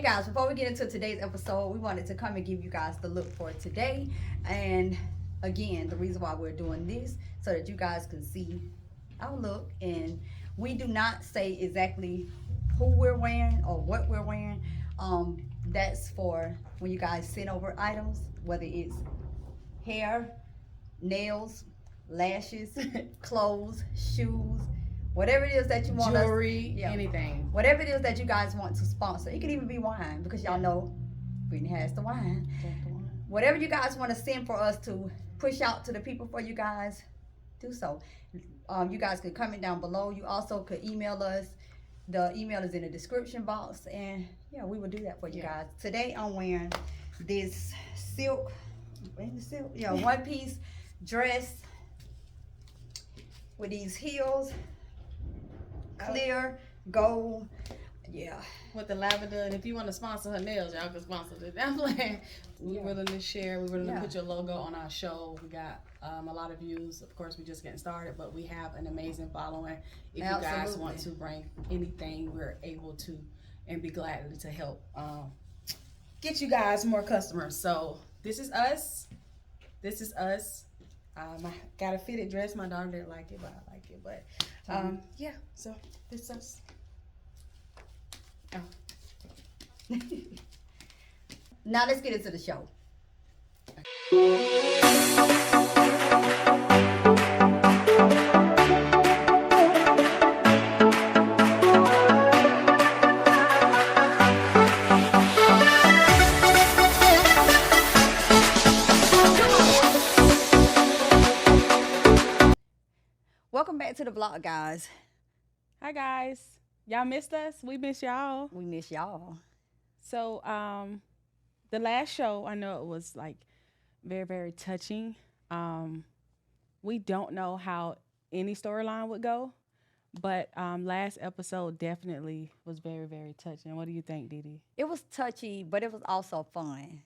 Hey guys, before we get into today's episode, we wanted to come and give you guys the look for today. And again, the reason why we're doing this so that you guys can see our look. And we do not say exactly who we're wearing or what we're wearing. That's for when you guys send over items, whether it's hair, nails, lashes, clothes, shoes, whatever it is that you want jewelry, yeah, anything. whatever it is that you guys want to sponsor. It could even be wine because y'all know Brittany has the wine. Whatever you guys want to send for us to push out to the people for you guys, do so. You guys can comment down below. You also could email us. The email is in the description box, and yeah, we will do that for you guys. Today I'm wearing this silk, one piece dress with these heels, clear gold. Yeah, with the lavender. And if you want to sponsor her nails, y'all can sponsor it. I'm like, we're willing to share. We're willing to put your logo on our show. We got a lot of views. Of course, we're just getting started, but we have an amazing following. If you guys want to bring anything, we're able to and be glad to help get you guys more customers. So this is us. This is us. I got a fitted dress. My daughter didn't like it, but I like it. But yeah, so this is us. Oh. Now let's get into the show. Welcome back to the vlog, guys. Hi guys. Y'all missed us? We miss y'all. We miss y'all. So the last show, I know it was like very, very touching. We don't know how any storyline would go, but last episode definitely was very, very touching. What do you think, Didi? It was touchy, but it was also fun.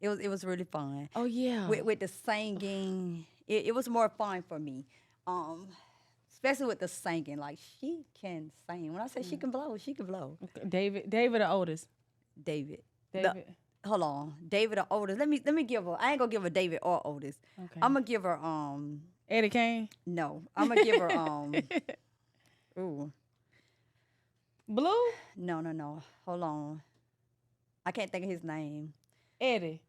It was really fun. Oh yeah. With the singing, it was more fun for me. Especially with the singing, like she can sing. When I say she can blow, she can blow. David or Otis? David. Hold on, David or Otis. Let me give her. I ain't gonna give her David or Otis. Okay. I'm gonna give her Eddie Kane. No, I'm gonna give her ooh. Blue. No. Hold on. I can't think of his name. Eddie.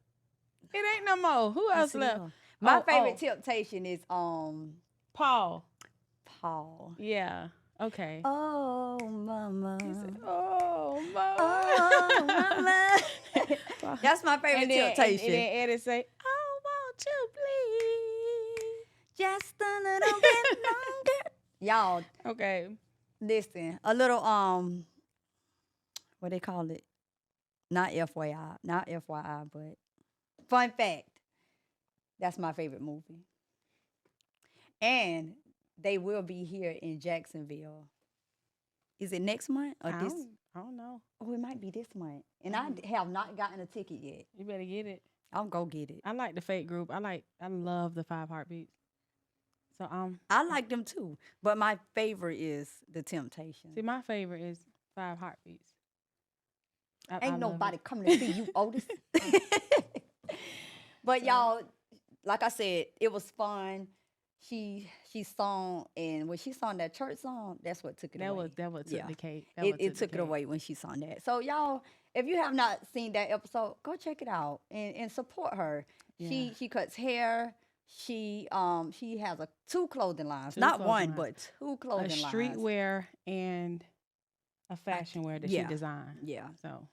It ain't no more. Who else left? My favorite temptation is Paul. Yeah. Okay. Oh, mama. Said, oh, mama. Oh, mama. That's my favorite temptation. And then Eddie say, oh, won't you please? Just a little bit longer. Y'all. Okay. Listen, a little, what they call it? Not FYI, but fun fact. That's my favorite movie. And they will be here in Jacksonville. Is it next month or this? I don't know. Oh, it might be this month. And I have not gotten a ticket yet. You better get it. I'll go get it. I like the fake group. I love the 5 Heartbeats. So I like them too. But my favorite is The Temptation. See, my favorite is 5 Heartbeats. Ain't nobody coming to see you, Otis. But y'all, like I said, it was fun. She sung, and when she sung that church song, that's what took it away. That was took the cake. It took it away when she sung that. So y'all, if you have not seen that episode, go check it out and support her. Yeah. She cuts hair. She has 2 clothing lines, not one, but 2 clothing lines. A streetwear and a fashion wear that she designed. Yeah. So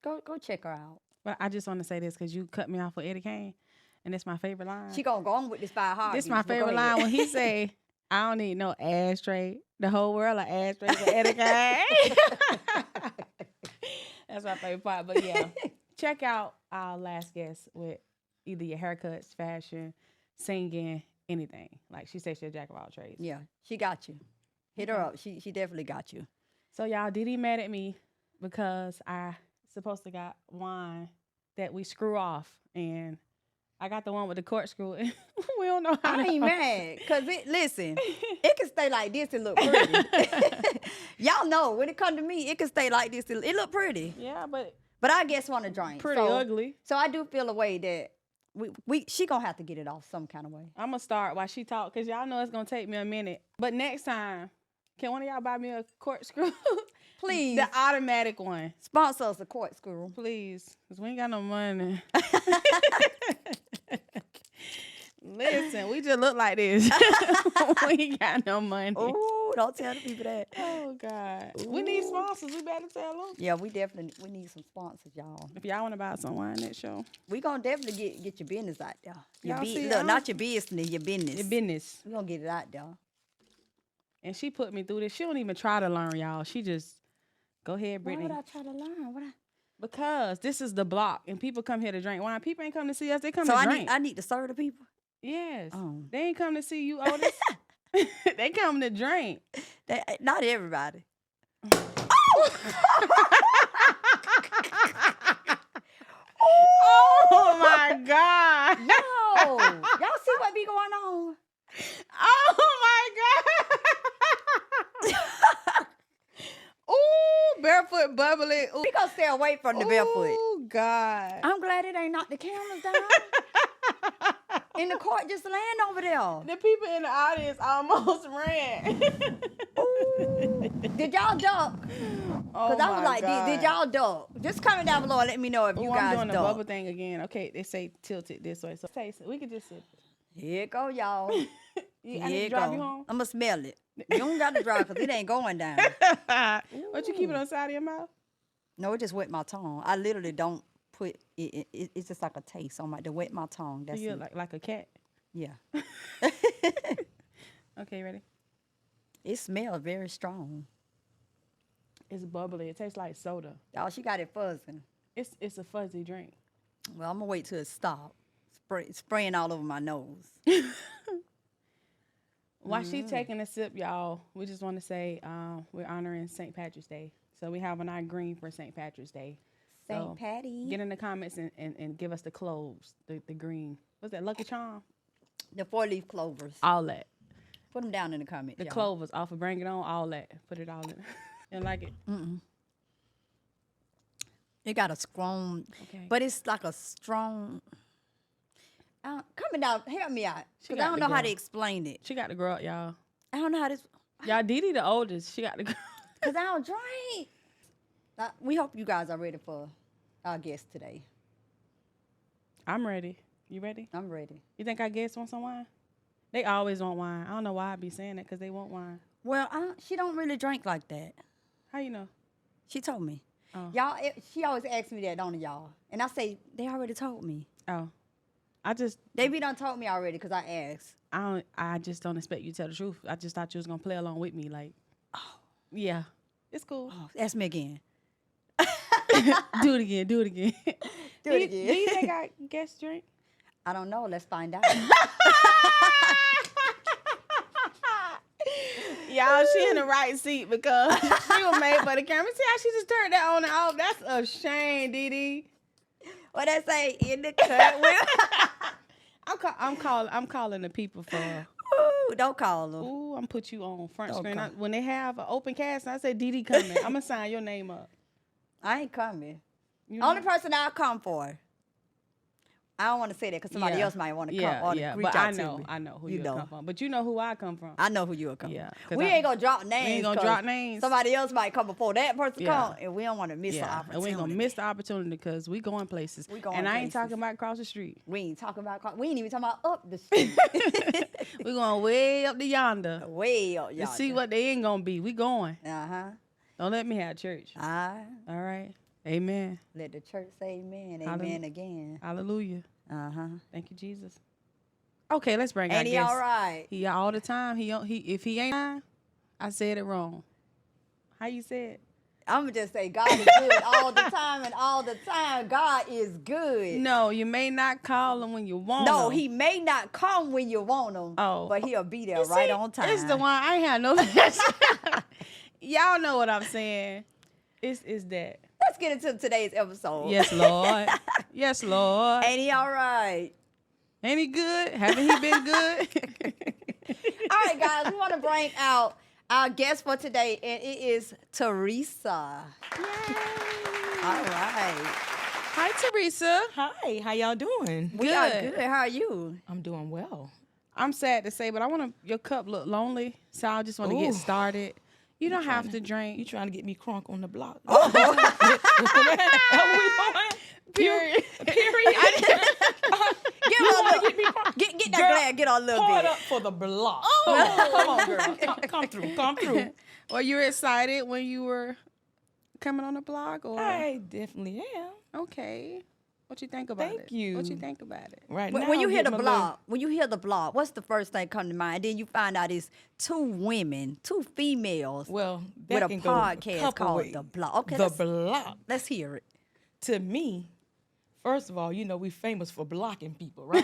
go check her out. But I just want to say this because you cut me off with Eddie Kane. And it's my favorite line. She gonna go on with this 5 Heartbeats. This my favorite line when he say, I don't need no ashtray. The whole world an ashtray for Eddie Kane. That's my favorite part. But yeah, check out our last guest with either your haircuts, fashion, singing, anything. Like she said, she's a jack of all trades. Yeah, she got you. Hit her up. She definitely got you. So y'all, Didi mad at me because I supposed to got wine that we screw off, and I got the one with the corkscrew. We don't know how. I ain't mad, cause listen, it can stay like this and look pretty. Y'all know when it come to me, it can stay like this. It look pretty. Yeah, but I guess want to drink. pretty ugly. So I do feel a way that she gonna have to get it off some kind of way. I'm gonna start while she talk, cause y'all know it's gonna take me a minute. But next time, can one of y'all buy me a corkscrew? Please. The automatic one. Sponsor us a corkscrew. Please, cause we ain't got no money. Listen, we just look like this. We ain't got no money. Ooh, don't tell the people that. Oh God, Ooh. we need sponsors. We better tell them. Yeah, we need some sponsors, y'all. If y'all want to buy some wine next show, We gonna definitely get your business out there. Y'all see, Look, not your business, your business. your business. We gonna get it out there. And she put me through this. She don't even try to learn, y'all. She just go ahead, Brittany. Why would I try to learn? Because this is the block, and people come here to drink wine. People ain't come to see us; they come So to I drink. I need to serve the people. Yes, Oh. they ain't come to see you, Otis. They come to drink. Not everybody. Oh my God! No, y'all see what be going on? Oh my God! Ooh, barefoot bubbly. Ooh. We gonna stay away from the barefoot. Oh God! I'm glad it ain't knocked the cameras down. In the court, just land over there. The people in the audience almost ran. Ooh. Did y'all duck? Oh Because I was like, God. did y'all duck? Just comment down below and let me know if you I'm guys doing the duck. bubble thing again. Okay, they say tilt it this way. So we could just sit. Here it go, y'all. I Here need to it drive go. you home. I'm going to smell it. You don't got to drive because it ain't going down. What you keep it on the side of your mouth? No, it just wet my tongue. I literally don't put it. It's just like a taste on to wet my tongue. That's You it. like a cat. Yeah. Okay, ready? It smells very strong. It's bubbly. It tastes like soda. Y'all, she got it fuzzing. It's a fuzzy drink. Well, I'm going to wait till it stops. Spraying all over my nose. While she taking a sip, y'all, we just want to say we're honoring St. Patrick's Day. So we have an eye green for St. Patrick's Day. St. So Patty. get in the comments and give us the cloves, the green. What's that, Lucky Charm? The 4-leaf clovers. All that. Put them down in the comments. The y'all. clovers off of Bring It On, all that. Put it all in. You don't like it? Mm-mm. It got a strong, Okay. but it's like a strong. Coming down, help me out, She because got I don't to know how grow. to explain it. She got to grow up, y'all. I don't know how this, Y'all, Didi the oldest. She got to grow because I don't drink. We hope you guys are ready for our guest today. I'm ready. You ready? I'm ready. You think our guests want some wine? They always want wine. I don't know why I be saying that, because they want wine. Well, she don't really drink like that. How you know? She told me. Oh. Y'all, she always asks me that, don't y'all? And I say, they already told me. Oh. They be done told me already because I asked. I just don't expect you to tell the truth. I just thought you was gonna play along with me, like, Oh, yeah, it's cool. ask me again. Do it again. Do it again. Do it again. Do you think I guest drink? I don't know. Let's find out. Y'all, she in the right seat because she was made for the camera. See how she just turned that on and off? That's a shame, Didi. What I say in the cut? I'm calling the people for. Ooh, don't call them. Ooh, I'm put you on front Don't screen. call. When they have an open cast, I say Didi coming. I'm gonna sign your name up. I ain't coming. You Only know? person I'll come for. I don't want to say that because somebody Yeah. else might want to come Yeah, or yeah, reach but out I to know, me. I know who You you know. come from. But you know who I come from. I know who you'll come Yeah, from. 'cause We ain't gonna drop names. We ain't gonna 'cause drop names. Somebody else might come before that person Yeah. come, and we don't want to miss the Yeah, and opportunity. we ain't gonna miss the opportunity because we going places. We going and I ain't places. talking about across the street. We ain't talking about. We ain't even talking about up the street. We going way up to yonder Way up, to y'all. see what they ain't gonna be. We going. Uh-huh. Don't let me have church. All right. Amen. Let the church say amen. Hallelujah. Amen again. Hallelujah. Uh-huh. Thank you, Jesus. Okay, let's bring our Ain't he guest. all right? He all the time. He if he ain't lying, I said it wrong. How you say it? I'm going to just say God is good all the time, and all the time God is good. No, you may not call him when you want No, him. he may not come when you want him, Oh. but he'll be there You right see, on time. It's the one I ain't had no. Y'all know what I'm saying. It's that. Let's get into today's episode. Yes, Lord. Yes, Lord. Ain't he all right? Ain't he good? Haven't he been good? All right, guys, we want to bring out our guest for today, and it is Teresa. Yay. All right. Hi, Teresa. Hi, how y'all doing? We are good. How are you? I'm doing well. I'm sad to say, but I want your cup look lonely, so I just want to get Ooh. started. You don't have to drink. You trying to get me crunk on the block? Oh. Period. Get that glass. Get on a little Pour it bit. up for the block. Oh, come on, girl. Come through. Well, you were excited when you were coming on the blog, or I definitely am. okay? What you think about it? Thank you. What you think about it? Right When, now, when you I'm hear the getting my blog, what's the first thing come to mind? Then you find out it's two females well, with that a can go podcast couple called ways. The Block. Okay, The block. let's hear it. To me, first of all, we famous for blocking people, right?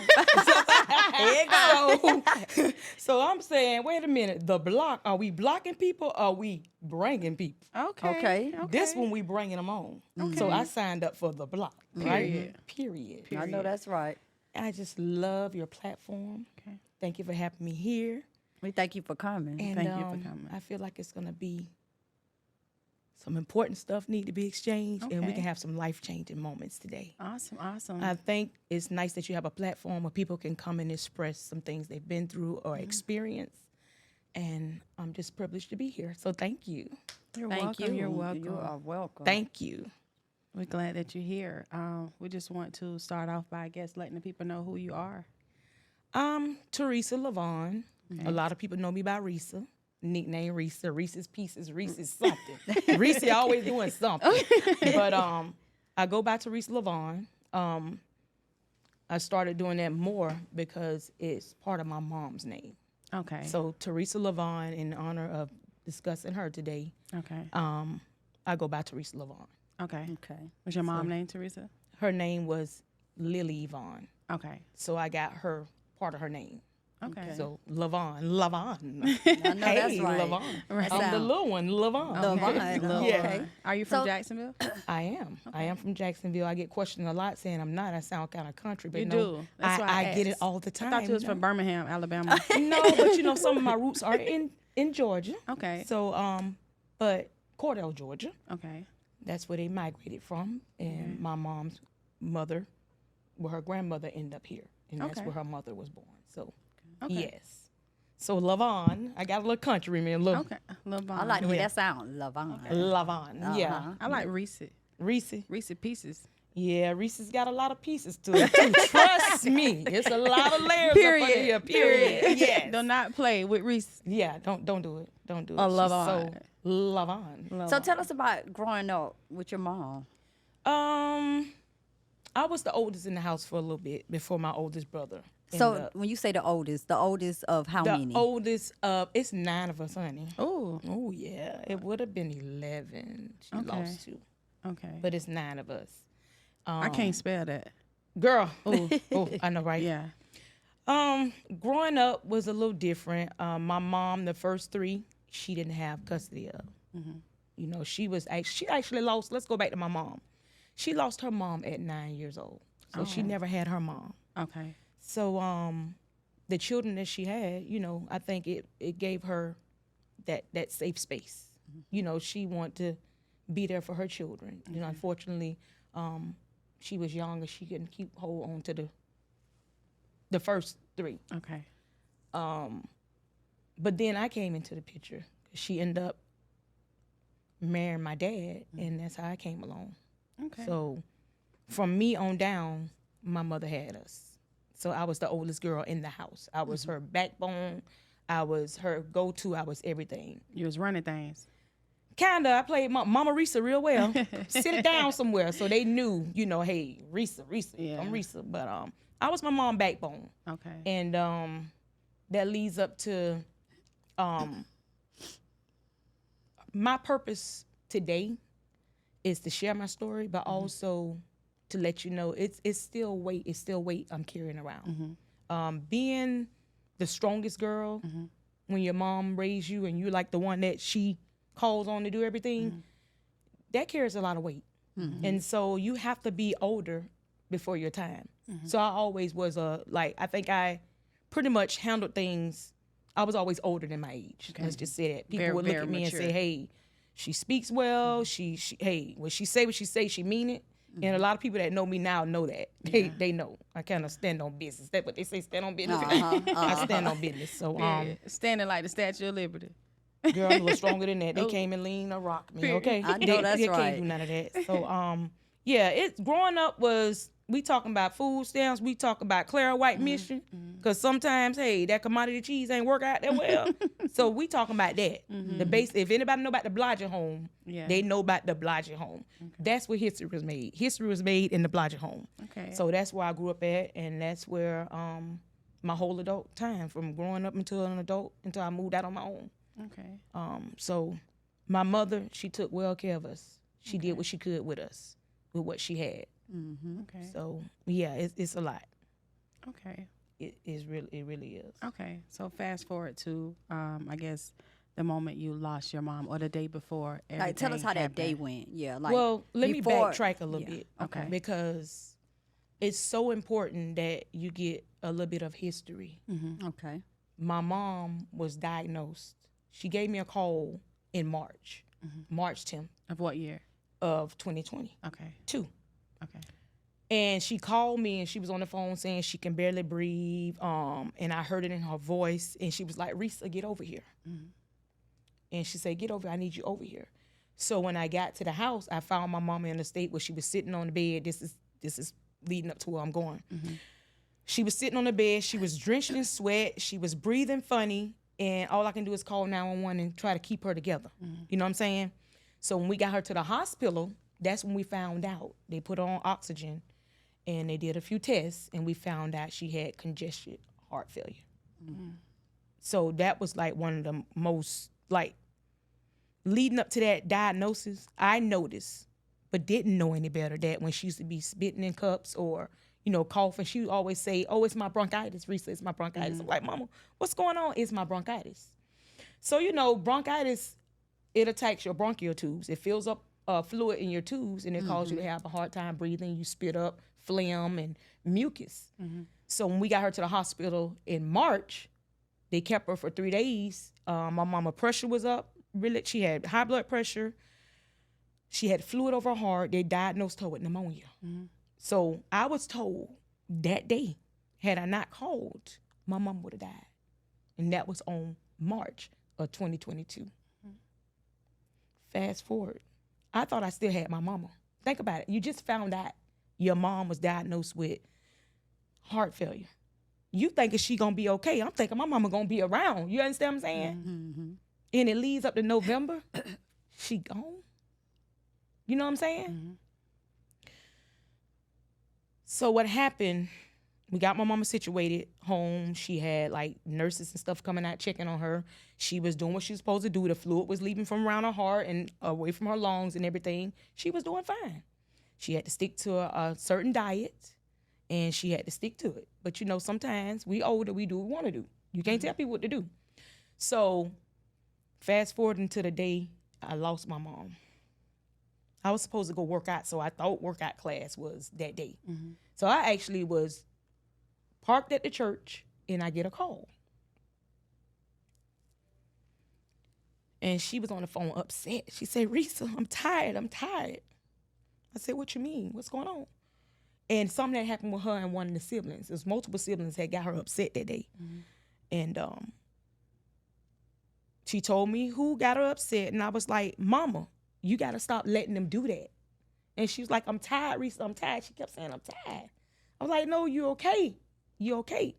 There you go. So I'm saying, wait a minute. The block, are we blocking people or are we bringing people? Okay. This one we bringing them on. So I signed up for the block, right? Period. I know that's right. I just love your platform. Okay. Thank you for having me here. We thank you for coming. And Thank you for coming. I feel like it's going to be some important stuff need to be exchanged, and we Okay. can have some life-changing moments today. Awesome. I think it's nice that you have a platform where people can come and express some things they've been through or experienced. And I'm just privileged to be here. So thank you. You're Thank welcome. you. You're welcome. You are welcome. Thank you. We're glad that you're here. We just want to start off by, I guess, letting the people know who you are. Teresa LAVONNE. A lot of people know me by Risa. Nickname Risa. Reese's Pieces. Reese's something. Reese always doing something. But I go by Teresa LAVONNE. I started doing that more because it's part of my mom's name. Okay. So Teresa LAVONNE, in honor of discussing her today, Okay. I go by Teresa LAVONNE. Okay. Okay. Was your mom named Teresa? Her name was Leavon. Okay. So I got her part of her name. Okay. So LAVONNE. I know that's right. LAVONNE. Right. I'm the Sound- little one, LAVONNE. LAVONNE, Yeah. okay. Are you from So- Jacksonville? I am. I am from Jacksonville. I get questioned a lot saying I'm not. I sound kind of country, but You no, do. That's why I get it asked. all the I time. thought you was from Birmingham, Alabama. No, but some of my roots are in Georgia. Okay. So but Cordell, Georgia. Okay. That's where they migrated from, and my mom's mother, her grandmother ended up here, and that's Okay. where her mother was born. So Okay. yes. So LAVONNE, I got a little country man. Look, Okay. Lil Von. I like the way Yeah. that sounds. LAVONNE. LAVONNE. Yeah. Uh-huh. I like Reese. Reese. Reese Pieces. Yeah, Reese's got a lot of pieces to it too. Trust me, it's a lot of layers Period. up under here. Period. Yes. Do not play with Reese. Yeah, don't do it. Don't do it. Or She's LAVONNE. So LAVONNE. So tell us about growing up with your mom. I was the oldest in the house for a little bit before my oldest brother. So ended up. when you say the oldest of how The many? oldest of, it's 9 of us, honey. Oh. Oh yeah, it would have been 11. She Okay. lost 2, Okay. but it's 9 of us. I can't spell that. Girl, oh, I know, right? Yeah. Growing up was a little different. My mom, the first 3, she didn't have custody of. She actually lost. Let's go back to my mom. She lost her mom at 9 years old, so she never had her mom. Okay. So the children that she had, I think it gave her that safe space. She wanted to be there for her children. Unfortunately, she was young and she couldn't keep hold on to the first 3. Okay. But then I came into the picture. She ended up marrying my dad, and that's how I came along. Okay. So from me on down, my mother had us. So I was the oldest girl in the house. I was her backbone. I was her go-to. I was everything. You was running things. Kinda. I played Mama Risa real well. Sit it down somewhere so they knew, hey, Risa, Yeah. I'm Risa. But I was my mom backbone. Okay. And that leads up to my purpose today is to share my story, but also to let you know it's still weight I'm carrying around. Being the strongest girl when your mom raised you and you're like the one that she calls on to do everything, that carries a lot of weight. And so you have to be older before your time. So I always was I think I pretty much handled things I was always older than my age. Okay. Let's just say that. People Very, would look very at me mature. and say, hey, she speaks well. She hey, when she say what she say, she mean it. And a lot of people that know me now know that. They know. I kind of stand on business. That's what they say, stand on business. I stand on business. So, Standing like the Statue of Liberty. girl, I'm a little stronger than that. They came and leaned or rocked me, okay? I know that's they right. can't do none of that. So, yeah, it's growing up was, we talking about food stamps, we talk about Clara White mission, because sometimes, hey, that commodity cheese ain't work out that well. So we talking about that. The base. If anybody know about the Blodgett home, they know about the Blodgett home. That's where history was made. History was made in the Blodgett home. Okay. So that's where I grew up at, and that's where my whole adult time, from growing up until an adult, until I moved out on my own. Okay. So my mother, she took well care of us. She did what she could with us, with what she had. Okay. So yeah, it's a lot. Okay. It really is. Okay. So fast forward to, I guess, the moment you lost your mom, or the day before. Like, tell us how that happened. day went. Yeah. Like, Well, let me before- backtrack a little bit. Okay. Because it's so important that you get a little bit of history. Okay. My mom was diagnosed. She gave me a call in March, March 10th Of what year? of 2020. Okay. Okay. And she called me and she was on the phone saying she can barely breathe. And I heard it in her voice. And she was like, Risa, get over here. And she said, get over here. I need you over here. So when I got to the house, I found my mama in a state where she was sitting on the bed. This is leading up to where I'm going. She was sitting on the bed. She was drenched in sweat. She was breathing funny. And all I can do is call 911 and try to keep her together. You know what I'm saying? So when we got her to the hospital, that's when we found out. They put her on oxygen, and they did a few tests, and we found out she had congested heart failure. So that was like one of the most, like, leading up to that diagnosis, I noticed, but didn't know any better, that when she used to be spitting in cups or, you know, coughing, she would always say, oh, it's my bronchitis, Risa, it's my bronchitis. I'm like, Mama, what's going on? It's my bronchitis. So, you know, bronchitis, it attacks your bronchial tubes. It fills up fluid in your tubes, and it causes you to have a hard time breathing. You spit up phlegm and mucus. So when we got her to the hospital in March, they kept her for 3 days. My mama pressure was up. Really, she had high blood pressure. She had fluid over her heart. They diagnosed her with pneumonia. So I was told that day, had I not called, my mom would have died. And that was on March of 2022. Fast forward. I thought I still had my mama. Think about it. You just found out your mom was diagnosed with heart failure. You thinking she gonna be okay. I'm thinking my mama gonna be around. You understand what I'm saying? And it leads up to November. She gone. You know what I'm saying? So what happened, we got my mama situated home. She had like nurses and stuff coming out checking on her. She was doing what she was supposed to do. The fluid was leaving from around her heart and away from her lungs and everything. She was doing fine. She had to stick to a certain diet, and she had to stick to it. But you know, sometimes we older, we do what we want to do. You can't tell people what to do. So fast forward into the day I lost my mom. I was supposed to go work out, so I thought workout class was that day. So I actually was parked at the church, and I get a call. And she was on the phone upset. She said, Risa, I'm tired. I said, what you mean? What's going on? And something that happened with her and one of the siblings. There's multiple siblings that got her upset that day. And she told me who got her upset. And I was like, Mama, you got to stop letting them do that. And she was like, I'm tired, Risa, I'm tired. She kept saying, I'm tired. I was like, no, you're okay. You're okay.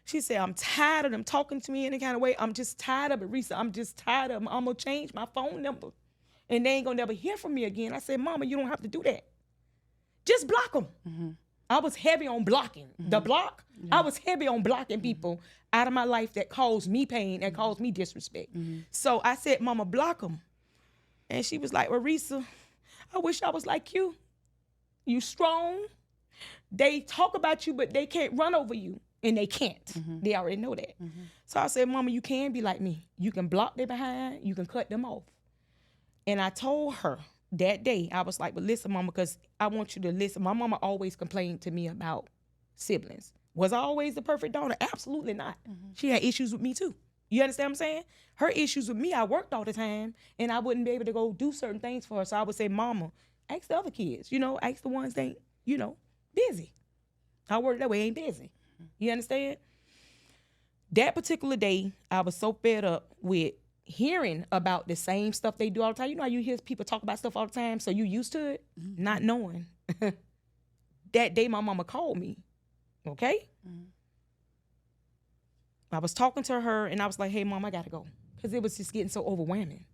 She said, I'm tired of them talking to me any kind of way. I'm just tired of it, Risa. I'm just tired of them. I'm going to change my phone number, and they ain't going to never hear from me again. I said, Mama, you don't have to do that. Just block them. I was heavy on blocking. The block, I was heavy on blocking people out of my life that caused me pain and caused me disrespect. So I said, Mama, block them. And she was like, well, Risa, I wish I was like you. You strong. They talk about you, but they can't run over you. And they can't. They already know that. So I said, Mama, you can be like me. You can block their behind. You can cut them off. And I told her that day, I was like, but listen, Mama, because I want you to listen. My mama always complained to me about siblings. Was I always the perfect daughter? Absolutely not. She had issues with me too. You understand what I'm saying? Her issues with me, I worked all the time, and I wouldn't be able to go do certain things for her. So I would say, Mama, ask the other kids, ask the ones that ain't, busy. I work that way, ain't busy. You understand? That particular day, I was so fed up with hearing about the same stuff they do all the time. You know how you hear people talk about stuff all the time, so you used to it, not knowing. That day, my mama called me, okay? I was talking to her, and I was like, hey, Mom, I got to go. Because it was just getting so overwhelming.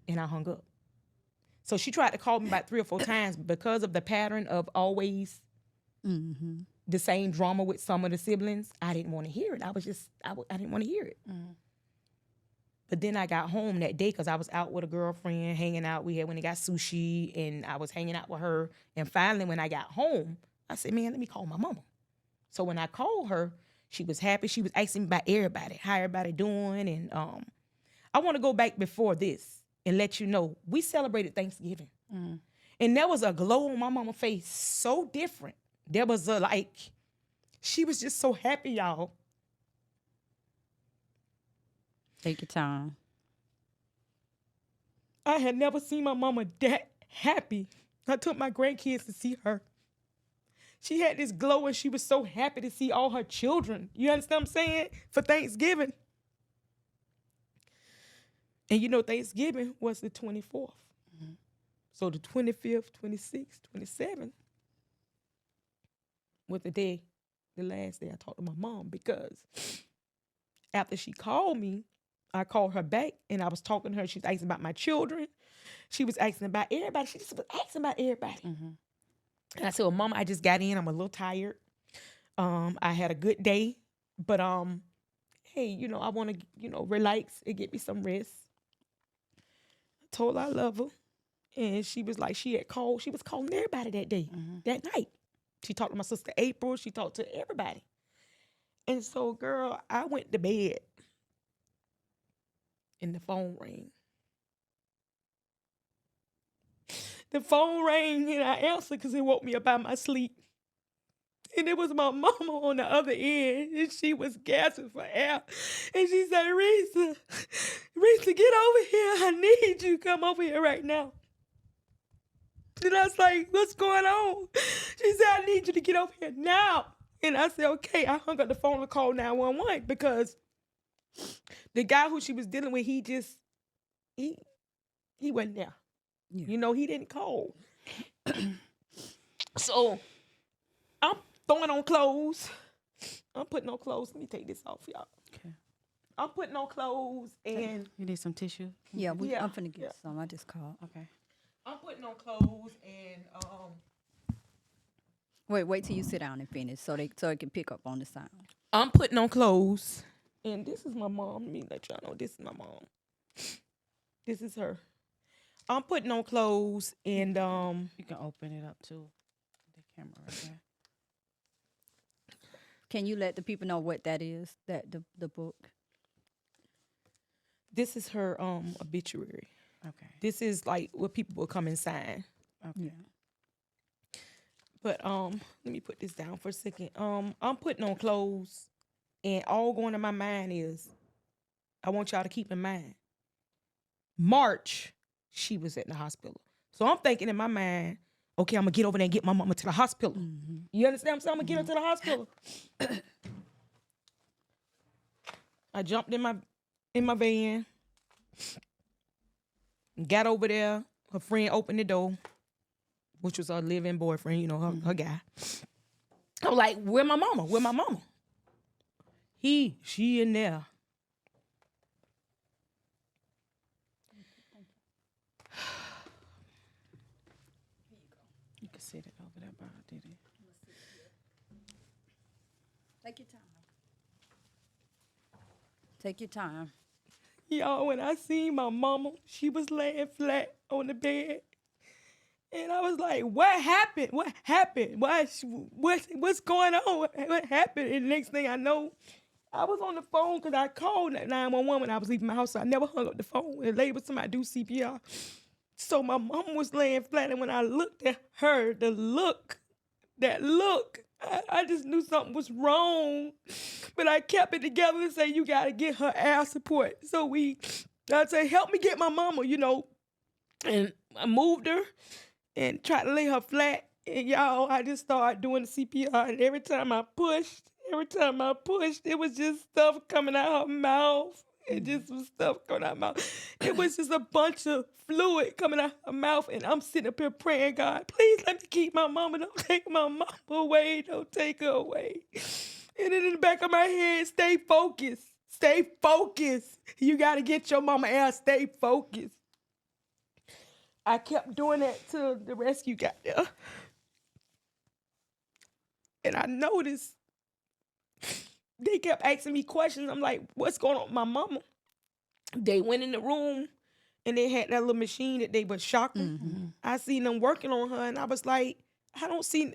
And I hung up. So she tried to call me about 3 or 4 times because of the pattern of always the same drama with some of the siblings. I didn't want to hear it. I didn't want to hear it. But then I got home that day because I was out with a girlfriend, hanging out. We had when they got sushi, and I was hanging out with her. And finally, when I got home, I said, man, let me call my mama. So when I called her, she was happy. She was asking me about everybody, how everybody doing. And I want to go back before this and let you know, we celebrated Thanksgiving. And there was a glow on my mama's face so different. There was she was just so happy, y'all. Take your time. I had never seen my mama that happy. I took my grandkids to see her. She had this glow, and she was so happy to see all her children. You understand what I'm saying? For Thanksgiving. And Thanksgiving was the 24th. So the 25th, 26th, 27th was the last day I talked to my mom, because after she called me, I called her back, and I was talking to her. She was asking about my children. She was asking about everybody. She just was asking about everybody. And I said, well, Mama, I just got in. I'm a little tired. I had a good day. But, hey, I want to, relax and get me some rest. I told her I love her. And she was like, she was calling everybody that day, that night. She talked to my sister April. She talked to everybody. And so, girl, I went to bed. And the phone rang. The phone rang, and I answered because it woke me up out of my sleep. And it was my mama on the other end, and she was gasping for air. And she said, Teresa, get over here. I need you. Come over here right now. And I was like, what's going on? She said, I need you to get over here now. And I said, okay. I hung up the phone and called 911 because the guy who she was dealing with, he wasn't there. Yeah. He didn't call. So I'm throwing on clothes. I'm putting on clothes. Let me take this off, y'all. Okay. I'm putting on clothes and... You need some tissue? Yeah, I'm finna get some. I just called. Okay. I'm putting on clothes and... Wait till you sit down and finish so it can pick up on the sound. I'm putting on clothes. And this is my mom. Let me let y'all know this is my mom. This is her. I'm putting on clothes and you can open it up too. The camera right there. Can you let the people know what that is? That the book? This is her obituary. Okay. This is like what people will come and sign. Okay. Yeah. But let me put this down for a second. I'm putting on clothes, and all going to my mind is, I want y'all to keep in mind, March, she was at the hospital. So I'm thinking in my mind, okay, I'm gonna get over there and get my mama to the hospital. You understand what I'm saying? I'm gonna get her to the hospital. I jumped in my van, got over there. Her friend opened the door, which was her live-in boyfriend, her guy. I was like, where my mama? Where my mama? She in there. You can sit it over there, but I did it. Take your time. Take your time. Y'all, when I seen my mama, she was laying flat on the bed. And I was like, what happened? What happened? What's going on? What happened? And the next thing I know, I was on the phone because I called 911 when I was leaving my house. So I never hung up the phone. And later somebody do CPR. So my mom was laying flat. And when I looked at her, the look that look, I just knew something was wrong. But I kept it together and say, you got to get her air support. So I'd say, help me get my mama, And I moved her and tried to lay her flat. And y'all, I just started doing the CPR. And every time I pushed, it was just stuff coming out her mouth. It just was stuff coming out her mouth. It was just a bunch of fluid coming out her mouth. And I'm sitting up here praying, God, please let me keep my mama. Don't take my mama away. Don't take her away. And then in the back of my head, stay focused. Stay focused. You got to get your mama out. Stay focused. I kept doing that till the rescue got there. And I noticed they kept asking me questions. I'm like, what's going on with my mama? They went in the room and they had that little machine that they was shocking. Mm-hmm. I seen them working on her and I was like, I don't see,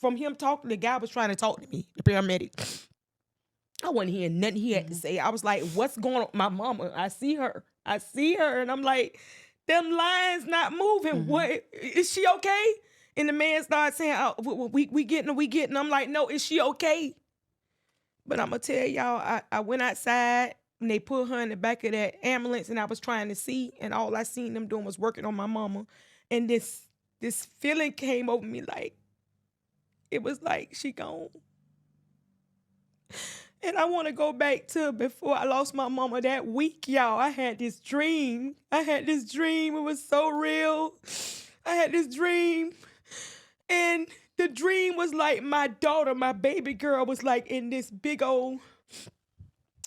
from him talking, the guy was trying to talk to me, the paramedic. I wasn't hearing nothing he had to say. I was like, what's going on with my mama? I see her. And I'm like, them lines not moving. What, is she okay? And the man started saying, oh, we getting her. I'm like, no, is she okay? But I'm going to tell y'all, I went outside and they put her in the back of that ambulance and I was trying to see, and all I seen them doing was working on my mama. And this feeling came over me, like, it was like she gone. And I want to go back to before I lost my mama that week, y'all. I had this dream. It was so real. I had this dream. And the dream was like my daughter, my baby girl, was like in this big old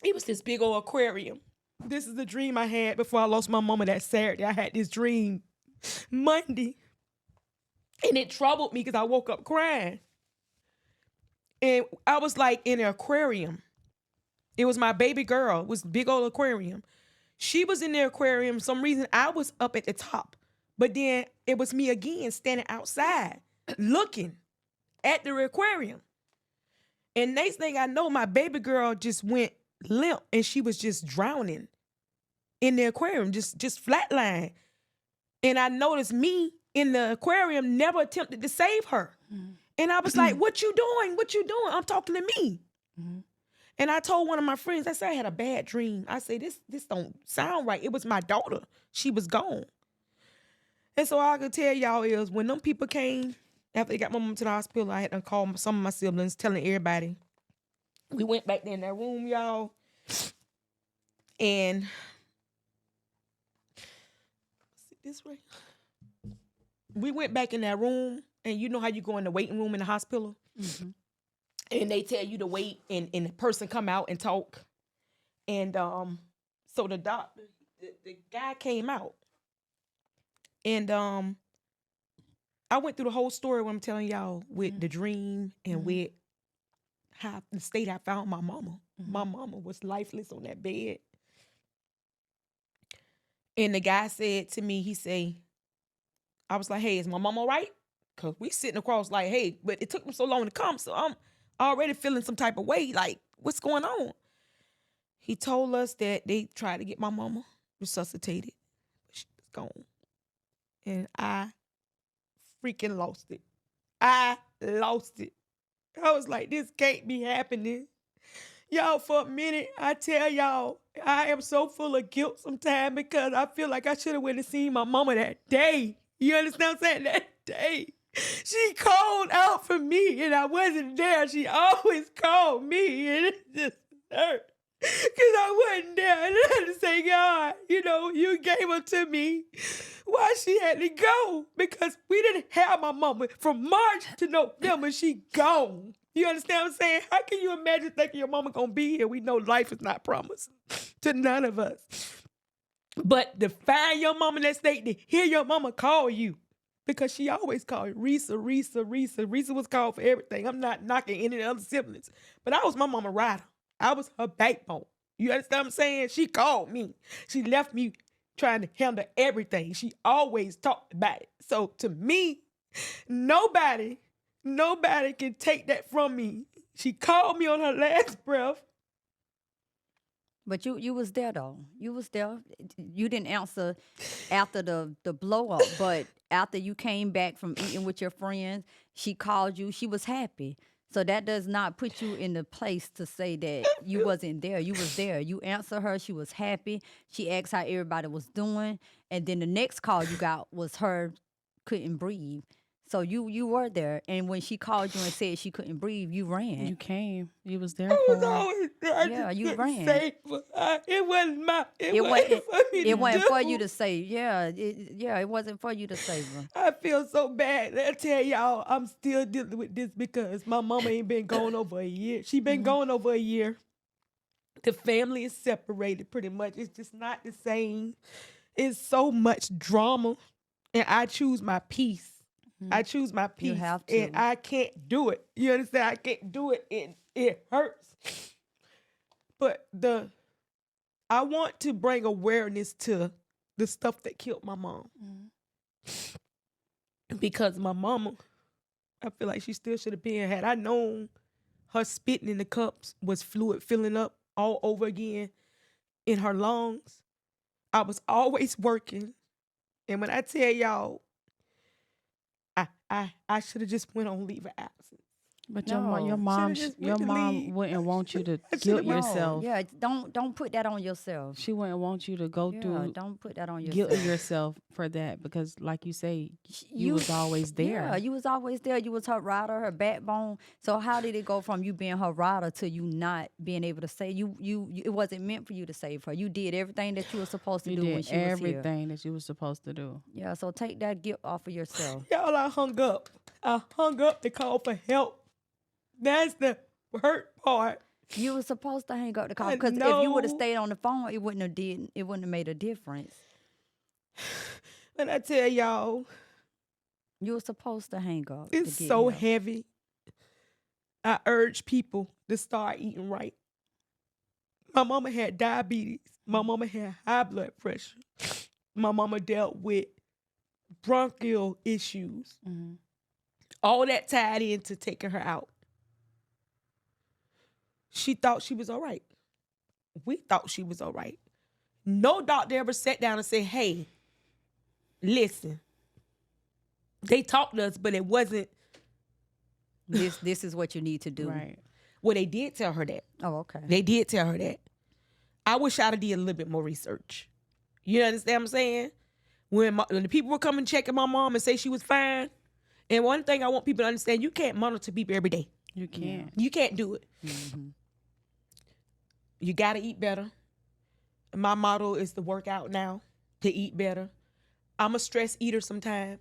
aquarium. This is the dream I had before I lost my mama that Saturday. I had this dream Monday. And it troubled me because I woke up crying. And I was like in an aquarium. It was my baby girl. It was a big old aquarium. She was in the aquarium. For some reason, I was up at the top. But then it was me again standing outside looking at the aquarium. And next thing I know, my baby girl just went limp and she was just drowning in the aquarium, just flatline. And I noticed me in the aquarium never attempted to save her. And I was like, what you doing? I'm talking to me. And I told one of my friends, I said, I had a bad dream. I said, this don't sound right. It was my daughter. She was gone. And so all I could tell y'all is when them people came, after they got my mom to the hospital, I had to call some of my siblings, telling everybody. We went back there in that room, y'all. And this way. We went back in that room, and you know how you go in the waiting room in the hospital? Mm-hmm. And they tell you to wait, and the person come out and talk. And so the doctor, the guy came out. And I went through the whole story what I'm telling y'all with the dream and with how the state I found my mama. My mama was lifeless on that bed. And the guy said to me, I was like, hey, is my mama all right? Because we sitting across like, hey, but it took them so long to come, so I'm already feeling some type of way, like, what's going on? He told us that they tried to get my mama resuscitated, but she was gone. And I freaking lost it. I was like, this can't be happening. Y'all, for a minute, I tell y'all, I am so full of guilt sometimes because I feel like I should have went and seen my mama that day. You understand what I'm saying? That day. She called out for me and I wasn't there. She always called me and it just hurt. Because I wasn't there. And I had to say, God, you gave her to me. Why she had to go? Because we didn't have my mama. From March to November, she gone. You understand what I'm saying? How can you imagine thinking your mama gonna be here? We know life is not promised to none of us. But to find your mama in that state, to hear your mama call you, because she always called you, Risa. Risa was called for everything. I'm not knocking any of the other siblings, but I was my mama rider. I was her backbone. You understand what I'm saying? She called me. She left me trying to handle everything. She always talked about it. So to me, nobody can take that from me. She called me on her last breath. But you was there though. You was there. You didn't answer after the blow up, but after you came back from eating with your friends, she called you, she was happy. So that does not put you in the place to say that you wasn't there. You was there. You answered her. She was happy. She asked how everybody was doing. And then the next call you got was her couldn't breathe. So you were there. And when she called you and said she couldn't breathe, you ran. You came. You was there I for was her. always there. I Yeah, just you couldn't ran. say for her. It wasn't my. It wasn't. for me It to wasn't do. for you to save. Yeah, it wasn't for you to save her. I feel so bad. I tell y'all, I'm still dealing with this because my mama ain't been gone over a year. She been gone over a year. The family is separated pretty much. It's just not the same. It's so much drama, and I choose my peace. I choose my peace. You have to. And I can't do it. You understand? I can't do it, and it hurts. But I want to bring awareness to the stuff that killed my mom. Because my mama, I feel like she still should have been. Had I known her spitting in the cups was fluid filling up all over again in her lungs, I was always working. And when I tell y'all, I should have just went on leave of absence. But No. your mom, Shoulda just your went to mom leave. wouldn't want you to I guilt shoulda- No, yourself. yeah, don't put that on yourself. She wouldn't want you to go Yeah, through don't put that on yourself. guilting yourself for that because, like you say, you was always there. Yeah, you was always there. You was her rider, her backbone. So how did it go from you being her rider to you not being able to save you? It wasn't meant for you to save her. You did everything that you were supposed to You do when did she was here. everything that you was supposed to do. Yeah, so take that guilt off of yourself. Y'all, I hung up. I hung up to call for help. That's the hurt part. You were supposed to hang up the call I because if you would have know. stayed on the phone, it wouldn't have made a difference. And I tell y'all, You were supposed to hang up. to it's get so help. heavy. I urge people to start eating right. My mama had diabetes. My mama had high blood pressure. My mama dealt with bronchial issues. Mhm. All that tied into taking her out. She thought she was all right. We thought she was all right. No doctor ever sat down and said, hey, listen. They talked to us, but it wasn't. This is what you need to do. Right. Well, they did tell her that. Oh, okay. They did tell her that. I wish I'd have did a little bit more research. You understand what I'm saying? When the people were coming checking my mom and say she was fine. And one thing I want people to understand, you can't monitor people every day. You can't. You can't do it. Mm-hmm. You got to eat better. My motto is to work out now, to eat better. I'm a stress eater sometimes.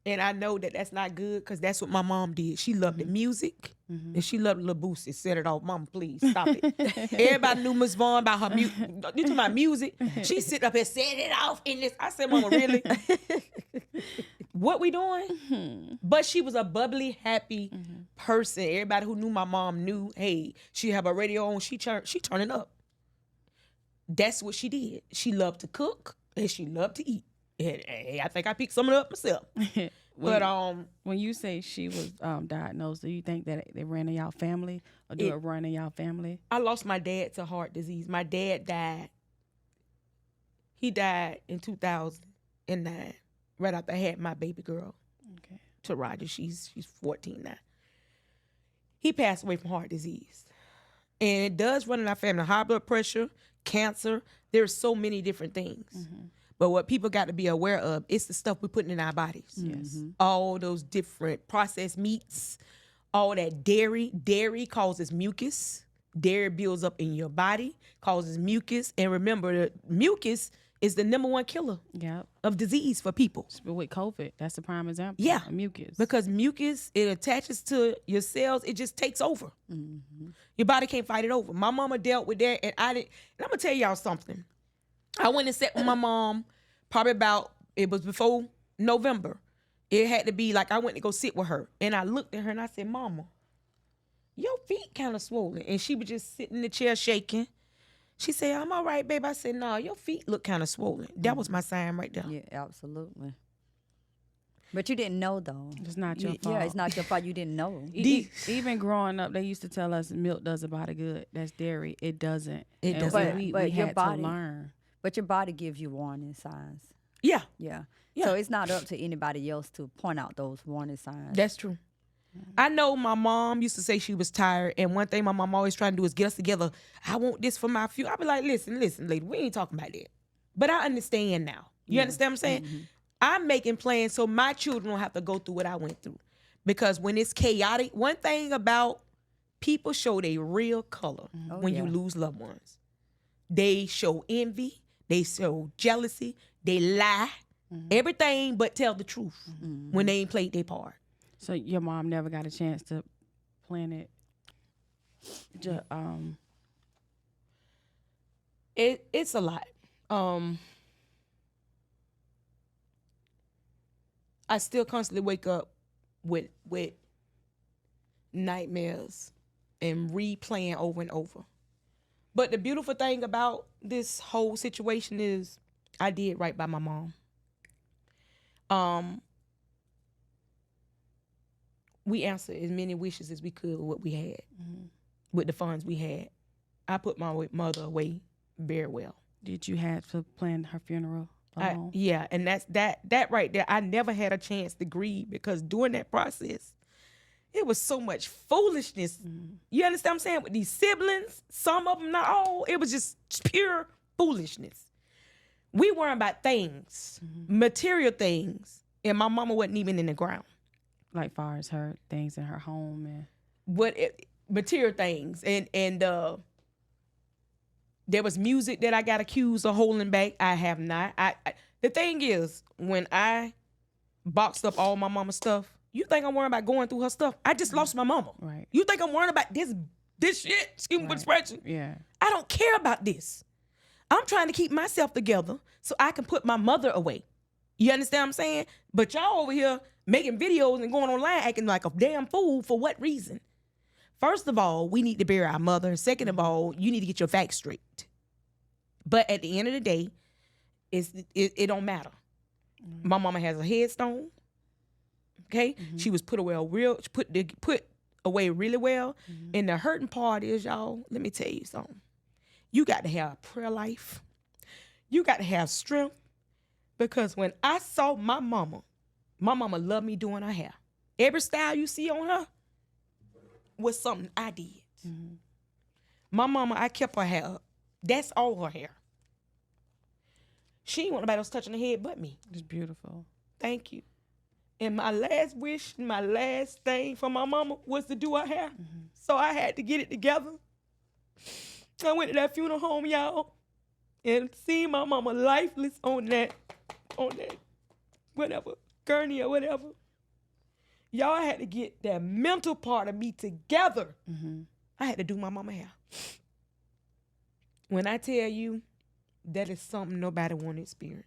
And I know that that's not good because that's what my mom did. She loved the music and she loved Lil Boosie. Set it off. Mama, please stop it. Everybody knew Miss Vaughn about her music. You talking about music? She sit up and set it off in this. I said, Mama, really? What we doing? But she was a bubbly, happy person. Everybody who knew my mom knew, hey, she have a radio on. She turning up. That's what she did. She loved to cook and she loved to eat. And, hey, I think I picked some of it up myself. But when you say she was diagnosed, do you think that it ran in y'all family, or do it run in y'all family? I lost my dad to heart disease. My dad died. He died in 2009, right after I had my baby girl, Okay. Teresa. She's 14 now. He passed away from heart disease, and it does run in our family. High blood pressure, cancer. There's so many different things. But what people got to be aware of, it's the stuff we're putting in our bodies. Yes. All those different processed meats, all that dairy. Dairy causes mucus. Dairy builds up in your body, causes mucus. And remember, the mucus is the number one killer Yep. of disease for people. But with COVID, that's a prime example. Yeah. Mucus. Because mucus, it attaches to your cells. It just takes over. Your body can't fight it over. My mama dealt with that, and I didn't. And I'm going to tell y'all something. I went and sat with my mom probably it was before November. It had to be like I went to go sit with her. And I looked at her and I said, Mama, your feet kind of swollen. And she was just sitting in the chair shaking. She said, I'm all right, babe. I said, no, your feet look kind of swollen. That was my sign right there. Yeah, absolutely. But you didn't know though. It's not your fault. Yeah, it's not your fault. You didn't know. Even growing up, they used to tell us milk does a body good. That's dairy. It doesn't. It And doesn't. We But your had body- to learn. But your body gives you warning signs. Yeah, Yeah. Yeah. So it's not up to anybody else to point out those warning signs. that's true. I know my mom used to say she was tired, and one thing my mom always trying to do is get us together. I want this for my future. I be like, listen, lady, we ain't talking about that. But I understand now. You understand what I'm saying? I'm making plans so my children don't have to go through what I went through. Because when it's chaotic, one thing about people show their real color when you lose loved ones. They show envy, they show jealousy, they lie, everything but tell the truth when they ain't played their part. So your mom never got a chance to plan it. It's a lot. I still constantly wake up with nightmares and replaying over and over. But the beautiful thing about this whole situation is I did right by my mom. We answered as many wishes as we could with what we had, with the funds we had. I put my mother away very well. Did you have to plan her funeral alone? Yeah, and that's that right there. I never had a chance to grieve because during that process, it was so much foolishness. You understand what I'm saying? With these siblings, some of them, not all, it was just pure foolishness. We worrying about things, material things, and my mama wasn't even in the ground. Like far as her things in her home and Material things, and there was music that I got accused of holding back. I have not. The thing is, when I boxed up all my mama's stuff, you think I'm worrying about going through her stuff? I just lost my mama. Right. You think I'm worrying about this shit? Excuse me for the expression. Yeah. I don't care about this. I'm trying to keep myself together so I can put my mother away. You understand what I'm saying? But y'all over here making videos and going online acting like a damn fool for what reason? First of all, we need to bury our mother. Second of all, you need to get your facts straight. But at the end of the day, it don't matter. My mama has a headstone. Okay, she was put away put away really well. And the hurting part is, y'all, let me tell you something. You got to have a prayer life. You got to have strength. Because when I saw my mama loved me doing her hair. Every style you see on her was something I did. My mama, I kept her hair up. That's all her hair. She ain't want nobody else touching her head but me. It's beautiful. Thank you. And my last wish, my last thing for my mama was to do her hair. So I had to get it together. I went to that funeral home, y'all, and seeing my mama lifeless on that whatever, gurney or whatever. Y'all had to get that mental part of me together. I had to do my mama hair. When I tell you, that is something nobody want to experience.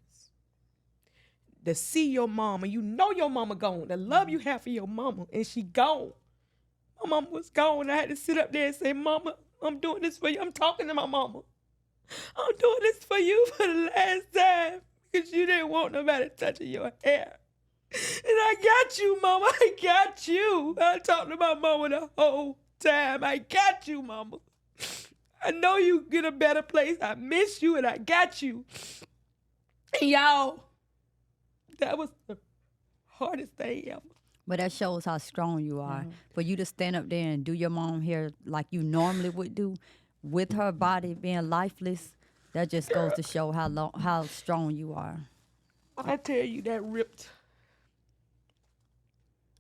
To see your mama, you know your mama gone. The love you have for your mama, and she gone. My mama was gone. I had to sit up there and say, Mama, I'm doing this for you. I'm talking to my mama. I'm doing this for you for the last time because you didn't want nobody touching your hair. And I got you, Mama. I got you. I talked to my mama the whole time. I got you, Mama. I know you get a better place. I miss you and I got you. And y'all, that was the hardest thing ever. But that shows how strong you are. For you to stand up there and do your mom hair like you normally would do, with her body being lifeless, that just goes to show how strong you are. I tell you, that ripped.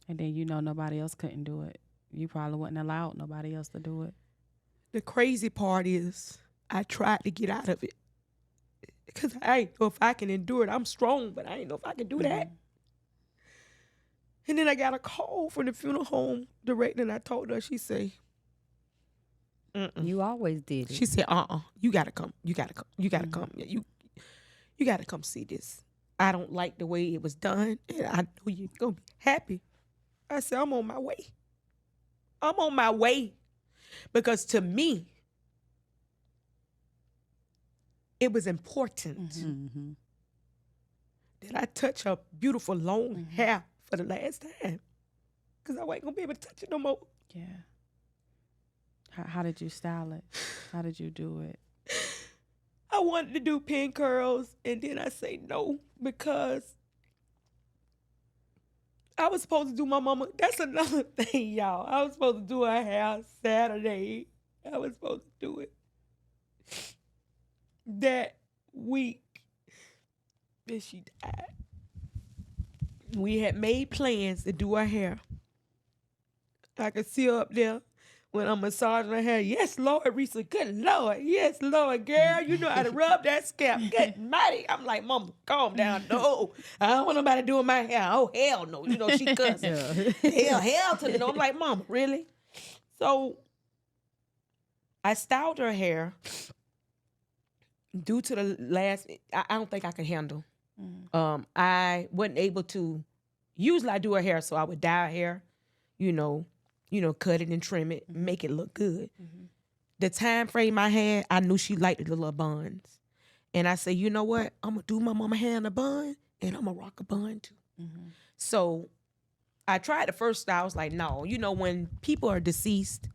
And then you know nobody else couldn't do it. You probably wouldn't allow nobody else to do it. The crazy part is I tried to get out of it because I ain't know if I can endure it. I'm strong, but I ain't know if I can do that. And then I got a call from the funeral home director, and I told her, she say, You always did it. she said, you gotta come. You gotta come. You gotta come. You gotta come see this. I don't like the way it was done, and I know you're gonna be happy. I said, I'm on my way. I'm on my way. Because to me, it was important that I touch her beautiful long hair for the last time. Because I wasn't going to be able to touch it no more. Yeah. How did you style it? How did you do it? I wanted to do pin curls, and then I say no because I was supposed to do my mama. That's another thing, y'all. I was supposed to do her hair Saturday. I was supposed to do it that week. Then she died. We had made plans to do her hair. I could see her up there when I'm massaging her hair. Yes, Lord, Risa. Good Lord. Yes, Lord, girl. You know how to rub that scalp. Good mighty. I'm like, Mama, calm down. No, I don't want nobody doing my hair. Oh, hell no. You know, she cussing. hell to the no. I'm like, Mama, really? So I styled her hair due to the last, I don't think I could handle. I wasn't able to, usually I do her hair, so I would dye her hair, cut it and trim it, make it look good. The time frame I had, I knew she liked the little buns. And I said, you know what? I'm going to do my mama hair in a bun, and I'm going to rock a bun too. So I tried the first style. I was like, no, when people are deceased,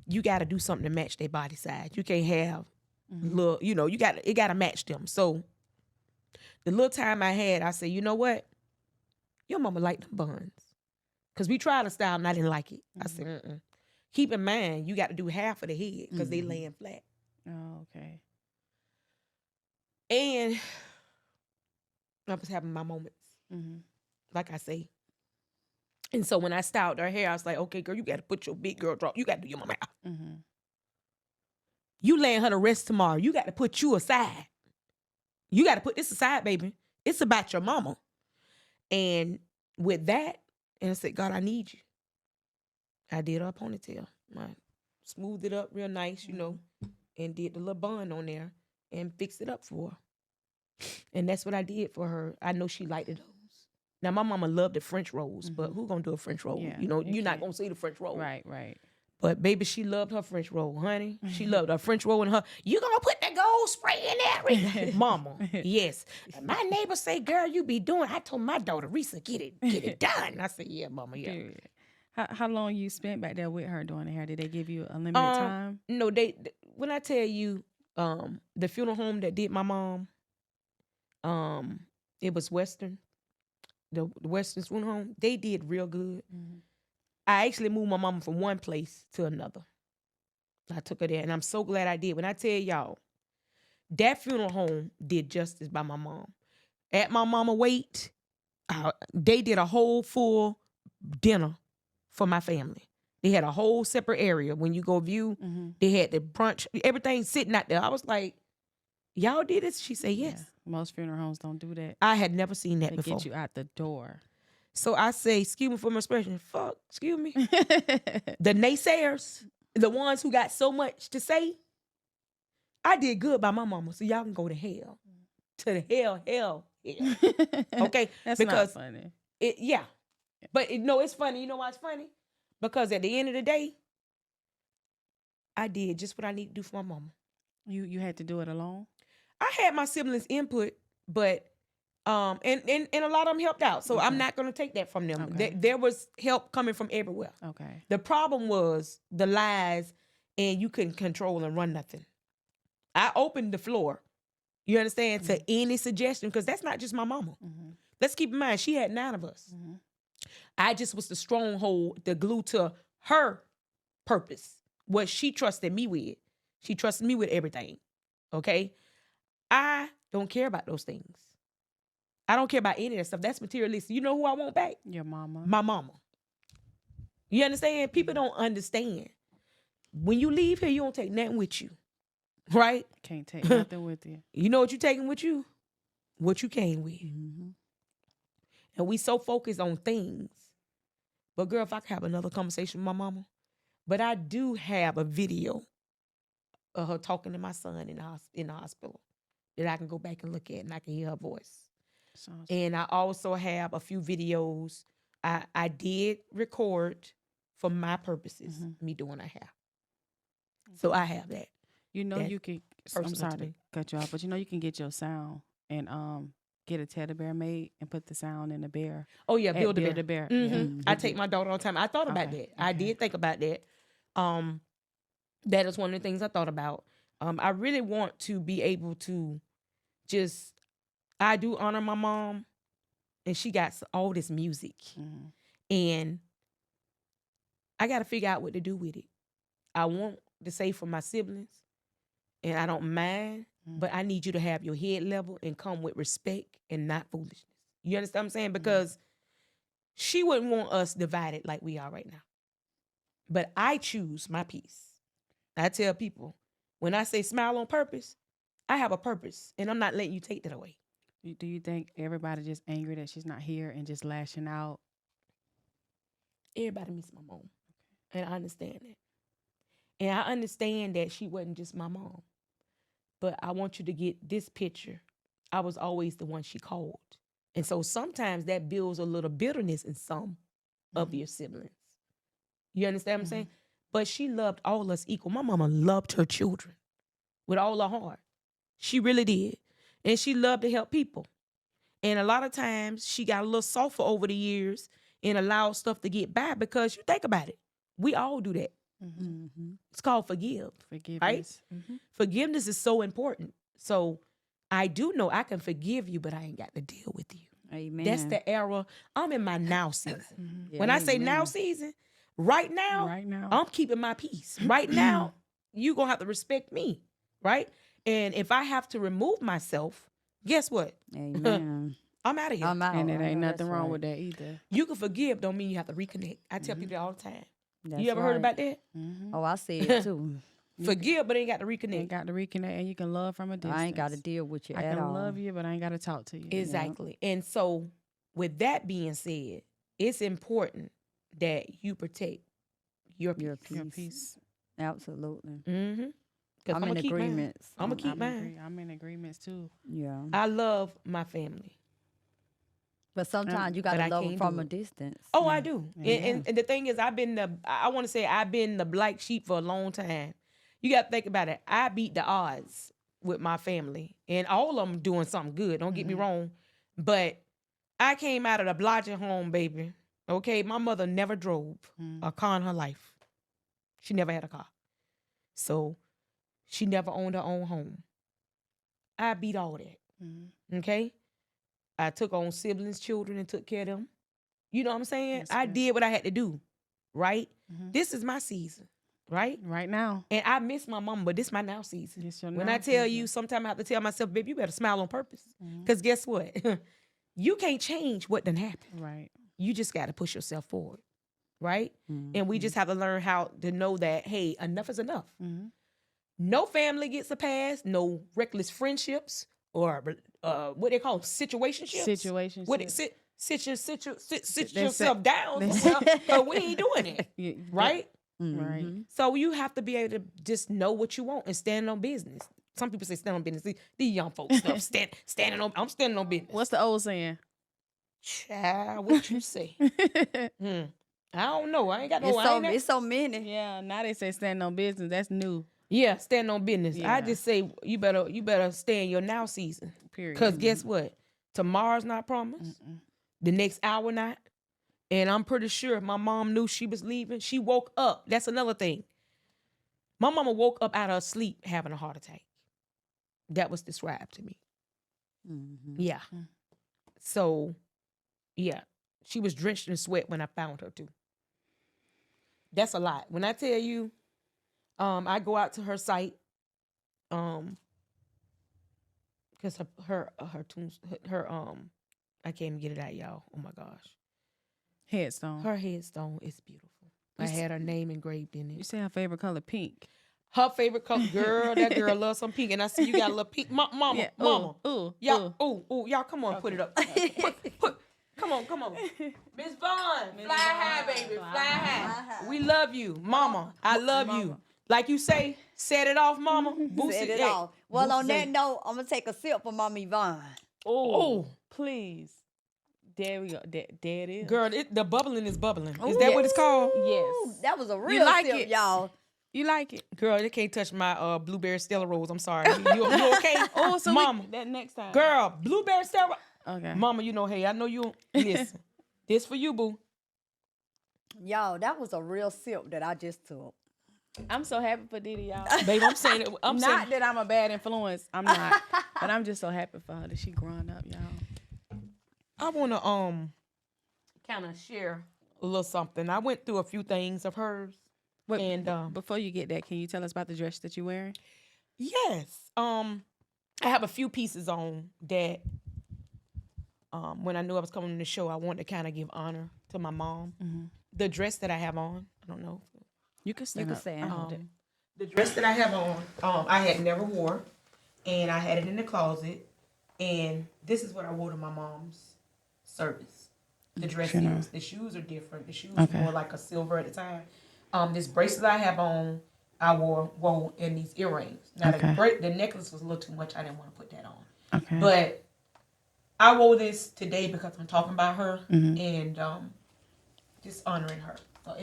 you got to do something to match their body size. You can't have little, it got to match them. So the little time I had, I said, you know what? Your mama liked them buns. Because we tried a style and I didn't like it. I said, Keep in mind, you got to do half of the head because they laying flat. Oh, okay. And I was having my moments, like I say. And so when I styled her hair, I was like, okay, girl, you got to put your big girl draw. You got to do your mama hair. You laying her to rest tomorrow. You got to put you aside. You got to put this aside, baby. It's about your mama. And with that, and I said, God, I need you. I did her ponytail. I smoothed it up real nice, and did the little bun on there and fixed it up for her. And that's what I did for her. I know she liked those. Now, my mama loved the French rolls, but who gonna do a French roll? Yeah, you're not gonna see the French roll. Right, right. But baby, she loved her French roll, honey. She loved her French roll and her, you gonna put that gold spray in there? Mama, yes. My neighbors say, girl, you be doing. I told my daughter, Risa, get it done. I said, yeah, mama, yeah. Period. How long you spent back there with her doing the hair? Did they give you a limited time? No, when I tell you, the funeral home that did my mom, it was Western, the Western funeral home. They did real good. I actually moved my mama from one place to another. I took her there, and I'm so glad I did. When I tell y'all, that funeral home did justice by my mom. At my mama wake, they did a whole full dinner for my family. They had a whole separate area. When you go view, they had the brunch, everything sitting out there. I was like, y'all did this? She said, yes. Yeah. Most funeral homes don't do that. I had never seen that They before. get you out the door. So I say, excuse me for my expression, excuse me. The naysayers, the ones who got so much to say, I did good by my mama, so y'all can go to hell. To the hell. Okay? That's because not funny. But it's funny. You know why it's funny? Because at the end of the day, I did just what I need to do for my mama. You had to do it alone? I had my siblings' input, but and a lot of them helped out. So I'm not going to take that from them. Okay. There was help coming from everywhere. Okay. The problem was the lies, and you couldn't control and run nothing. I opened the floor, you understand, to any suggestion, because that's not just my mama. Let's keep in mind, she had 9 of us. I just was the stronghold, the glue to her purpose, what she trusted me with. She trusted me with everything, okay? I don't care about those things. I don't care about any of that stuff. That's materialistic. You know who I want back? Your mama. My mama. You understand? People don't understand. When you leave here, you don't take nothing with you, right? Can't take nothing with you. You know what you taking with you? What you came with. And we so focused on things. But girl, if I could have another conversation with my mama. But I do have a video of her talking to my son in the hospital that I can go back and look at, and I can hear her voice. And I also have a few videos I did record for my purposes, me doing her hair. So I have that. You know, you can, I'm personal sorry to to me. cut you off, but you know you can get your sound and get a teddy bear made and put the sound in the bear. Oh yeah, At Build a Bear. Build a Bear. Mhm. I take my daughter all the time. I thought about Okay, that. I okay. did think about that. That is one of the things I thought about. I really want to be able to just, I do honor my mom, and she got all this music, and I got to figure out what to do with it. I want to say for my siblings, and I don't mind, but I need you to have your head level and come with respect and not foolishness. You understand what I'm saying? Because she wouldn't want us divided like we are right now. But I choose my peace. I tell people, when I say smile on purpose, I have a purpose, and I'm not letting you take that away. Do you think everybody just angry that she's not here and just lashing out? Everybody miss my mom, and I understand that. And I understand that she wasn't just my mom. But I want you to get this picture. I was always the one she called. And so sometimes that builds a little bitterness in some of your siblings. You understand what I'm saying? But she loved all us equal. My mama loved her children with all her heart. She really did. And she loved to help people. And a lot of times she got a little softer over the years and allowed stuff to get by, because you think about it. We all do that. It's called forgive. Forgiveness. Right? Forgiveness is so important. So I do know I can forgive you, but I ain't got to deal with you. Amen. That's the era. I'm in my now season. When I say now season, right now, I'm keeping my peace. Right now, you going to have to respect me. Right? And if I have to remove myself, guess what? Amen. I'm out of here. I'm out. And it ain't nothing wrong with that either. You can forgive, don't mean you have to reconnect. I tell people that all the time. That's you ever heard about that? Oh, I see it too. Forgive, but ain't got to reconnect. Ain't got to reconnect, and you can love from a distance. I ain't got to deal with you I at can all. love you, but I ain't got to talk to you. Exactly. And so, with that being said, it's important that you protect your peace. Your peace. Absolutely. Mm-hmm. I'm in agreements. I'm going to keep mine. I'm in agreements too. Yeah. I love my family. But sometimes you got to love them from a distance. Oh, I do. And the thing is, I've been the black sheep for a long time. You got to think about it. I beat the odds with my family, and all of them doing something good. Don't get me wrong. But I came out of the blodging home, baby. Okay, my mother never drove a car in her life. She never had a car. So she never owned her own home. I beat all that. Okay? I took on siblings, children, and took care of them. You know what I'm saying? I did what I had to do, right? This is my season, right? Right now. And I miss my mama, but this is my now season. When I tell you, sometimes I have to tell myself, baby, you better smile on purpose. Because guess what? You can't change what done happened. Right. You just got to push yourself forward, right? And we just have to learn how to know that, hey, enough is enough. No family gets a pass, no reckless friendships, or what they call situationships. Situationships. What sit yourself down, but we ain't doing it, right? Right. So you have to be able to just know what you want and stand on business. Some people say stand on business. These young folks stuff standing on. I'm standing on business. What's the old saying? Child, what you say? I don't know. I ain't got no. It's so many. Yeah, now they say stand on business. That's new. Yeah, stand on business. Yeah. I just say you better stay in your now season. Period. Because guess what? Tomorrow's not promised. The next hour not. And I'm pretty sure my mom knew she was leaving. She woke up. That's another thing. My mama woke up out of her sleep having a heart attack. That was described to me. Yeah. So, yeah. She was drenched in sweat when I found her too. That's a lot. When I tell you, I go out to her site, because her I can't even get it out, y'all. Oh my gosh. Headstone. Her headstone is beautiful. I had her name engraved in You it. say her favorite color pink. Her favorite color, girl. That girl loves some pink, and I see you got a little pink. Mama, Yeah. mama, Ooh. y'all, y'all, come on, put it up. Come on. Miss Vaughn, fly high, baby, fly high. We love you, mama. I love you. Like you say, set it off, mama. Set it off. Well, on that note, I'm gonna take a sip for Mama Yvonne. Oh, please. There we go. There it is. Girl, the bubbling is bubbling. Is that what it's called? Yes. That was a real like sip, it? y'all. You like it? Girl, they can't touch my blueberry Stella Rose. I'm sorry. You okay? Oh, so mama. that next time. Girl, blueberry Stella. Okay. Mama, you know, hey, I know you. Listen, this for you, boo. Y'all, that was a real sip that I just took. I'm so happy for Didi, y'all. Babe, I'm saying it. I'm saying Not that I'm a bad influence. I'm not. But I'm just so happy for her that she growing up, y'all. I want to kind of share a little something. I went through a few things of hers. Wait, And before you get that, can you tell us about the dress that you're wearing? yes, I have a few pieces on that. When I knew I was coming to the show, I wanted to kind of give honor to my mom. The dress that I have on, I don't know. You can stand up. stand. I hold it. The dress that I have on, I had never wore, and I had it in the closet. And this is what I wore to my mom's service. The dress is. The shoes are different. The shoes were more like a silver at the time. This bracelet I have on, I wore in these earrings. Now the necklace was a little too much. I didn't want to put that on. Okay. But I wore this today because I'm talking about her and just honoring her. So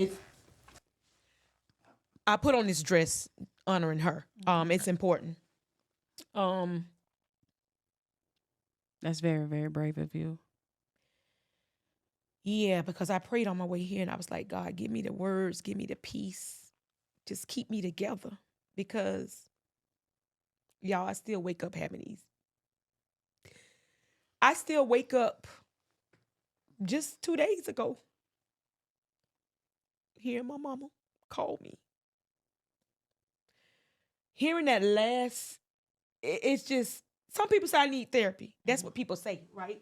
I put on this dress honoring her. It's important. That's very, very brave of you. Yeah, because I prayed on my way here and I was like, God, give me the words, give me the peace. Just keep me together. Because, y'all, I still wake up having these. I still wake up just 2 days ago hearing my mama call me. Hearing that last, it's just, some people say I need therapy. That's what people say, right?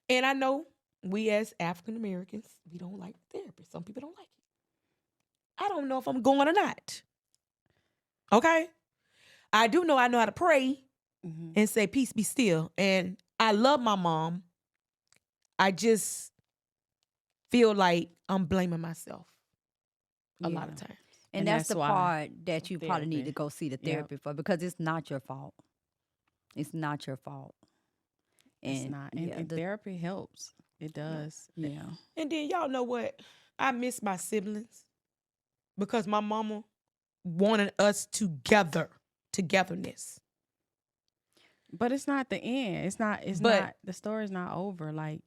And I know we as African Americans, we don't like therapy. Some people don't like it. I don't know if I'm going or not. Okay? I do know I know how to pray and say, peace be still. And I love my mom. I just feel like I'm blaming myself a lot of times. And that's the part that you probably need to go see the therapy for, because it's not your fault. It's not your fault. It's not. And therapy helps. It does. Yeah. And then y'all know what? I miss my siblings because my mama wanted us togetherness. But it's not the end. It's not the story's not over. Like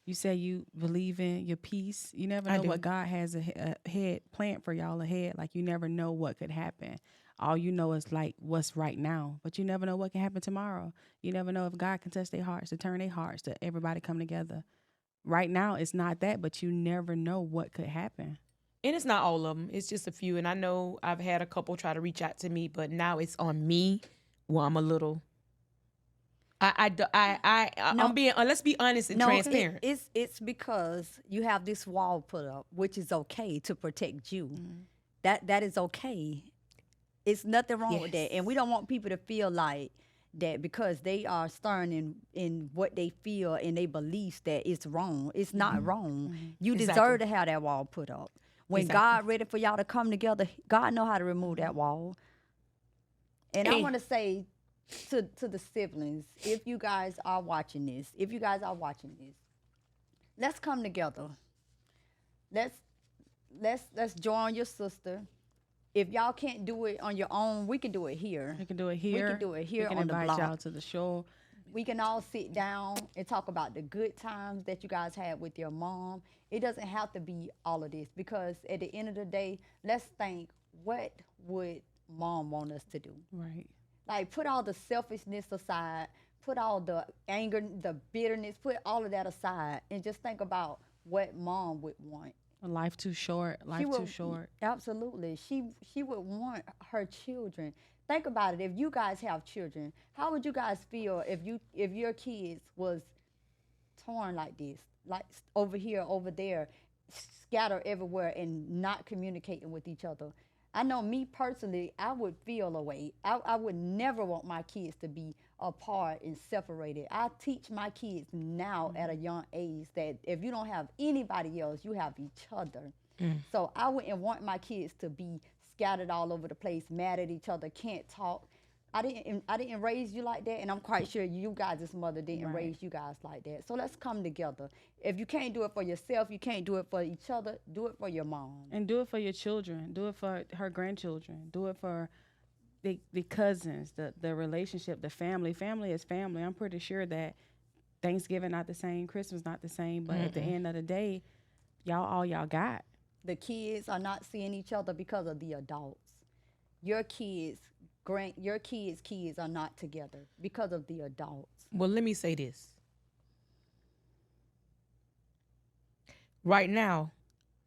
you said, you believe in your peace. You never know what God has ahead planned for y'all ahead. Like you never know what could happen. All you know is like what's right now, but you never know what can happen tomorrow. You never know if God can touch their hearts, to turn their hearts, to everybody come together. Right now, it's not that, but you never know what could happen. And it's not all of them. It's just a few. And I know I've had a couple try to reach out to me, but now it's on me. Well, I'm a little. I'm being. Let's be honest and transparent. It's because you have this wall put up, which is okay to protect you. That is okay. It's nothing wrong with that. And we don't want people to feel like that because they are stern in what they feel and they beliefs that it's wrong. It's not wrong. You deserve to have that wall put up. When God ready for y'all to come together, God know how to remove that wall. And I want to say to the siblings, if you guys are watching this, let's come together. Let's join your sister. If y'all can't do it on your own, we can do it here. We can do it here. We can do it here we can on the invite block. y'all to the show. We can all sit down and talk about the good times that you guys had with your mom. It doesn't have to be all of this, because at the end of the day, let's think, what would mom want us to do? Right. Like, put all the selfishness aside, put all the anger, the bitterness, put all of that aside, and just think about what mom would want. Life too short. Too short. Absolutely. She would want her children. Think about it. If you guys have children, how would you guys feel if your kids was torn like this, like over here, over there, scattered everywhere and not communicating with each other? I know me personally, I would feel a way. I would never want my kids to be apart and separated. I teach my kids now at a young age that if you don't have anybody else, you have each other. So I wouldn't want my kids to be scattered all over the place, mad at each other, can't talk. I didn't raise you like that, and I'm quite sure you guys' mother didn't raise you guys like that. So let's come together. If you can't do it for yourself, you can't do it for each other, do it for your mom. And do it for your children. Do it for her grandchildren. Do it for the cousins, the relationship, the family. Family is family. I'm pretty sure that Thanksgiving not the same, Christmas not the same, but at the end of the day, y'all got. the kids are not seeing each other because of the adults. Your kids are not together because of the adults. Well, let me say this. Right now,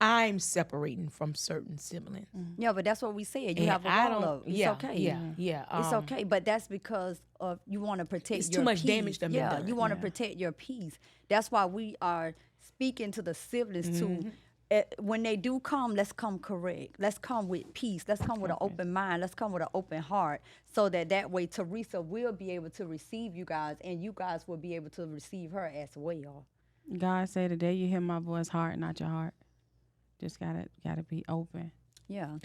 I'm separating from certain siblings. Yeah, but that's what we said. You And have a I role don't- of. It's yeah, okay. yeah. It's okay, but that's because of you want to protect It's your too much peace. damage done been Yeah, done. you want to protect your peace. That's why we are speaking to the siblings to when they do come, let's come correct. Let's come with peace. Let's come with an open mind. Let's come with an open heart, so that way Teresa will be able to receive you guys, and you guys will be able to receive her as well. God say today you hear my voice, heart, not your heart. Just gotta be open. Yeah,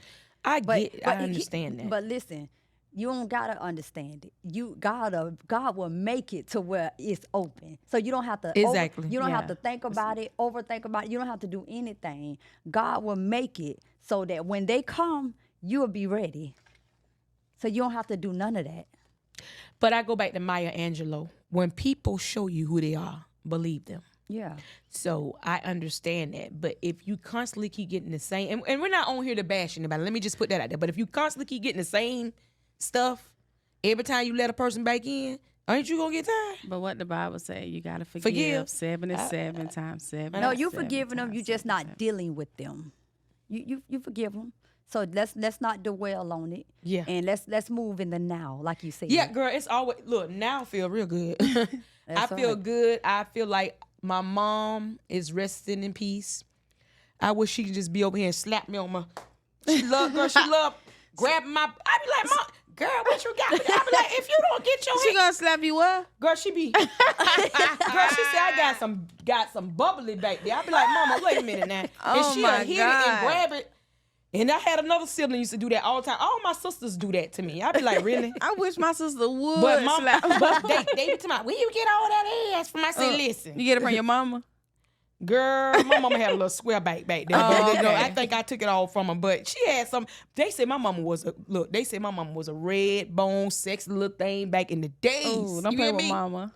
I but understand that. But listen, you don't gotta understand it. God will make it to where it's open, so you don't have to Exactly. you don't have Yeah. to think about it, overthink about it. You don't have to do anything. God will make it so that when they come, you'll be ready. So you don't have to do none of that. But I go back to Maya Angelou. When people show you who they are, believe them. Yeah. So I understand that. But if you constantly keep getting the same, and we're not on here to bash anybody, let me just put that out there. But if you constantly keep getting the same stuff, every time you let a person back in, aren't you gonna get tired? But what the Bible say, you gotta forgive 77 times 7. No, you forgiving them. You just not dealing with them. You forgive them. So let's not dwell on it. Yeah. And let's move in the now, like you said. Yeah, girl, it's always, look, now I feel real good. I feel right. good. I feel like my mom is resting in peace. I wish she could just be over here and slap me on my, she love grabbing my, I be like, Mom, girl, what you got? I be like, if you don't get your She gonna slap you up? girl, she be, girl, she said I got some bubbly back there. I be like, Mama, wait a minute now. Oh, and she'll my hit it God. and grab it. And I had another sibling used to do that all the time. All my sisters do that to me. I be like, really? I wish my sister would But mom, slap. but they be talking about, where you get all that ass from? I say, listen, You get it from your mama? girl, my mama had a little square back there. Oh, But, you know, okay. I think I took it all from her. But she had some. They said my mama was a red bone, sexy little thing back in the days. Ooh, don't You play hear with me? mama.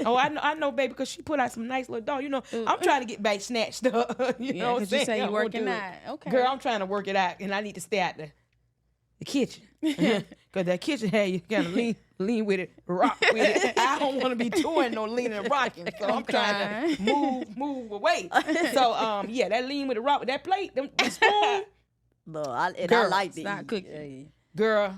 Oh, I know, baby, because she put out some nice little doll. You know, I'm trying to get back snatched up. You Yeah, know what I'm 'cause you saying? say you I won't working do it. out. Okay. Girl, I'm trying to work it out, and I need to stay out the kitchen. Because that kitchen had you kind of lean with it, rock with it. I don't want to be doing no leaning and rocking, so I'm trying to move away. So, yeah, that lean with the rock with that plate, the spoon. Look, I Girl, like it. stop cooking. Girl,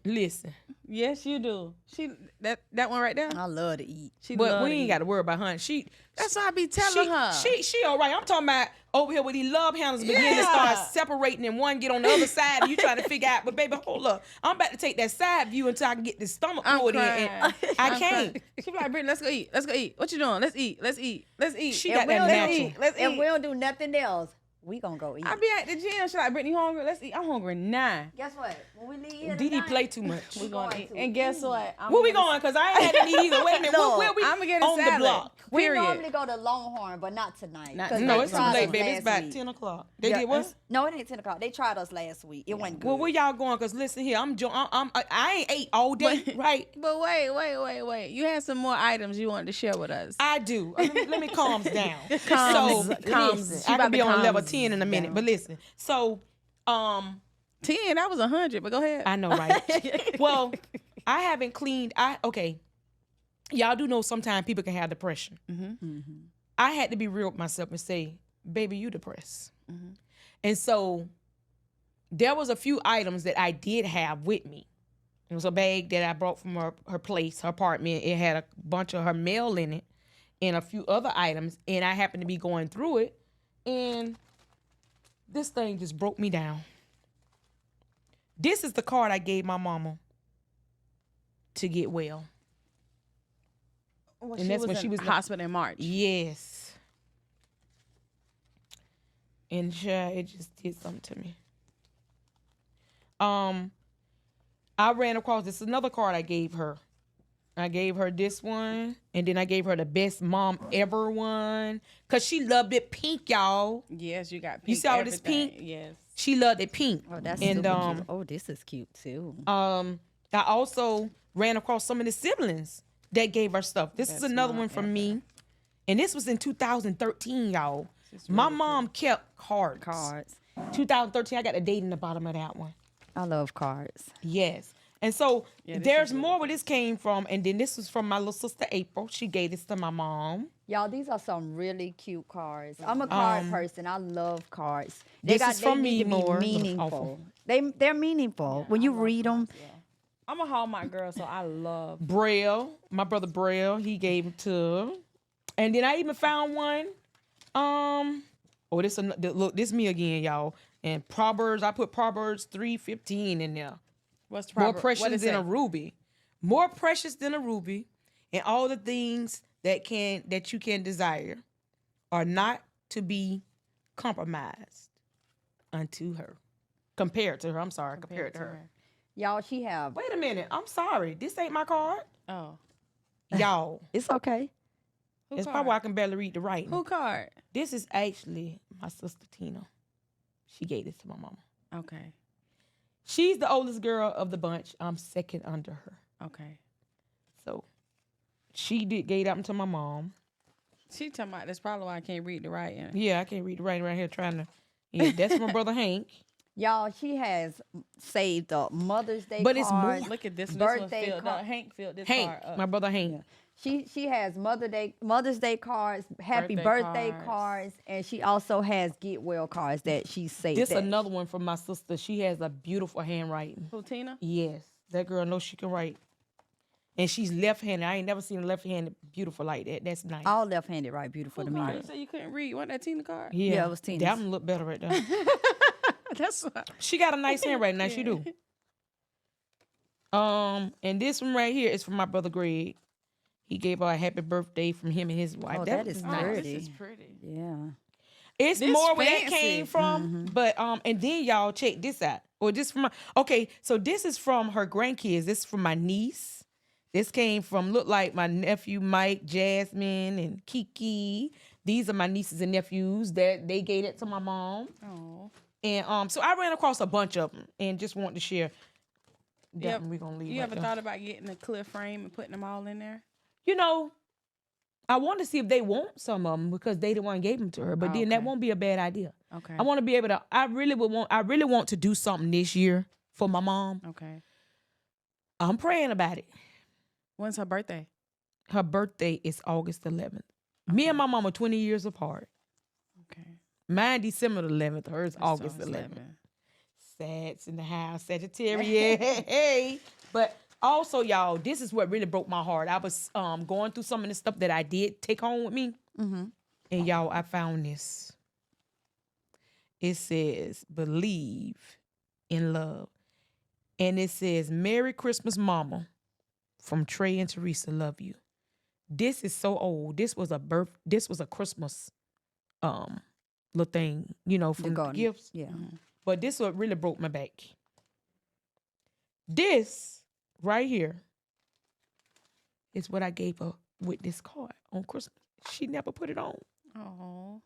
listen. Yes, you do. She that one right there. I love to eat. She But love we to ain't eat. got to worry about her. That's what I be telling her. She all right. I'm talking about over here with these love handles begin to start separating and one get on the other side and you trying to figure out, but baby, hold up. I'm about to take that side view until I can get this stomach I'm pulled in. crying. And I can't. She be like, Brittany, let's go eat. Let's go eat. What you doing? Let's eat. Let's eat. Let's eat. She If got we that don't natural. eat, Let's if eat. we don't do nothing else, we gonna go eat. I be at the gym. She like, Brittany, you hungry? Let's eat. I'm hungry now. Guess what? When we leave here Didi tonight, play too much. We going gonna eat. to And guess eat. what? Where we going? Because I ain't had to eat either. Wait a minute. No, Where we I'ma get a on salad. the block? we Period. normally go to Longhorn, but not tonight. Not 'cause tonight. No, they it's too tried late, us baby. It's last about week. 10 o'clock. They Yeah, did what? No, it ain't 10 o'clock. They tried us last week. It wasn't good. Well, where y'all going? Because listen here, I ain't ate all day, right? But wait. You had some more items you wanted to share with us. I do. Let me calms down. Calms- so calms. listen, She I about could be to on level calms 10 in a minute. down. But listen, so 10, that was 100, but go ahead. I know, right? Well, I haven't cleaned. Okay, y'all do know sometimes people can have depression. I had to be real with myself and say, baby, you depressed. And so there was a few items that I did have with me. It was a bag that I brought from her place, her apartment. It had a bunch of her mail in it and a few other items. And I happened to be going through it. And this thing just broke me down. This is the card I gave my mama to get well. Well, And that's when she was in hospital in March. Yes. And it just did something to me. I ran across this another card I gave her. I gave her this one, and then I gave her the best mom ever one, cause she loved it pink, y'all. Yes, you got pink. You saw this everything. pink? Yes. She loved it pink. Oh, that's and super cute. Oh, this is cute too. I also ran across some of the siblings that gave her stuff. This is That's another mom one from ever. me, and this was in 2013, y'all. My mom kept cards. Cards. 2013, I got the date in the bottom of that one. I love cards. Yes. And so Yeah, this there's is more where this came from. And then this was from my little sister April. She gave this to my mom. Y'all, these are some really cute cards. I'm a card person. I love cards. This is from they need me to be more. meaningful. They're meaningful. When you read them, I'm a Hallmark girl, so I love. Braille, my brother Braille, he gave it to. And then I even found one. Look, this me again, y'all. And Proverbs, I put Proverbs 3:15 in there. What's the More proverb? precious What it than say? a ruby. More precious than a ruby, and all the things that you can desire are not to be compromised unto her. Compared to her. I'm sorry, compared to her. y'all, she have. Wait a minute. I'm sorry. This ain't my card. Oh, Y'all. It's okay. who It's card? probably why I can barely read the writing. Who card? This is actually my sister Tina. She gave this to my mama. Okay, She's the oldest girl of the bunch. I'm second under her. okay. So she gave that one to my mom. She talking about that's probably why I can't read the writing. Yeah, I can't read the writing right here trying to. Yeah, that's my brother Hank. Y'all, she has saved the Mother's Day But it's cards. more. Look at this one. Birthday This one filled card. up. Hank filled this Hank, card up. my brother Hank. She has Mother's Day cards, happy birthday Birthday cards, and she also has get well cards that she saved. This that. another one from my sister. She has a beautiful handwriting. Who, Tina? Yes, that girl knows she can write. And she's left-handed. I ain't never seen a left-handed beautiful like that. That's nice. All left-handed, right? Beautiful Who to me. card? You said you couldn't read. Wasn't that Tina card? Yeah, it was Tina's. That one look better right there. That's what. She got a nice handwriting. Now she do. And this one right here is from my brother Greg. He gave her a happy birthday from him and his wife. Oh, that that is was Oh, nice. pretty. this is pretty. Yeah. It's This more where that fancy. came from, but and then y'all check this out. Or this from my so this is from her grandkids. This is from my niece. This came from look like my nephew Mike, Jasmine, and Kiki. These are my nieces and nephews that they gave it to my mom. Oh. And so I ran across a bunch of them and just wanted to share. That Yep. one we gonna leave. You right ever there. thought about getting a clear frame and putting them all in there? You know, I want to see if they want some of them because they the one gave them to her. But then that Okay. won't be a bad idea. Okay. I want to be able to. I really want to do something this year for my mom. Okay. I'm praying about it. When's her birthday? Her birthday is August 11th. Me and my mom are 20 years apart. Okay. Mine December the 11th. Hers August 11th. Sads in the house, Sagittarius. Hey. But also, y'all, this is what really broke my heart. I was going through some of the stuff that I did take home with me. Mm-hmm. And y'all, I found this. It says, believe in love. And it says, Merry Christmas, Mama. From Trey and Teresa, love you. This is so old. This was a Christmas little thing, you know, from the gifts. Yeah. But this what really broke my back. This right here is what I gave her with this card on Christmas. She never put it on. Oh.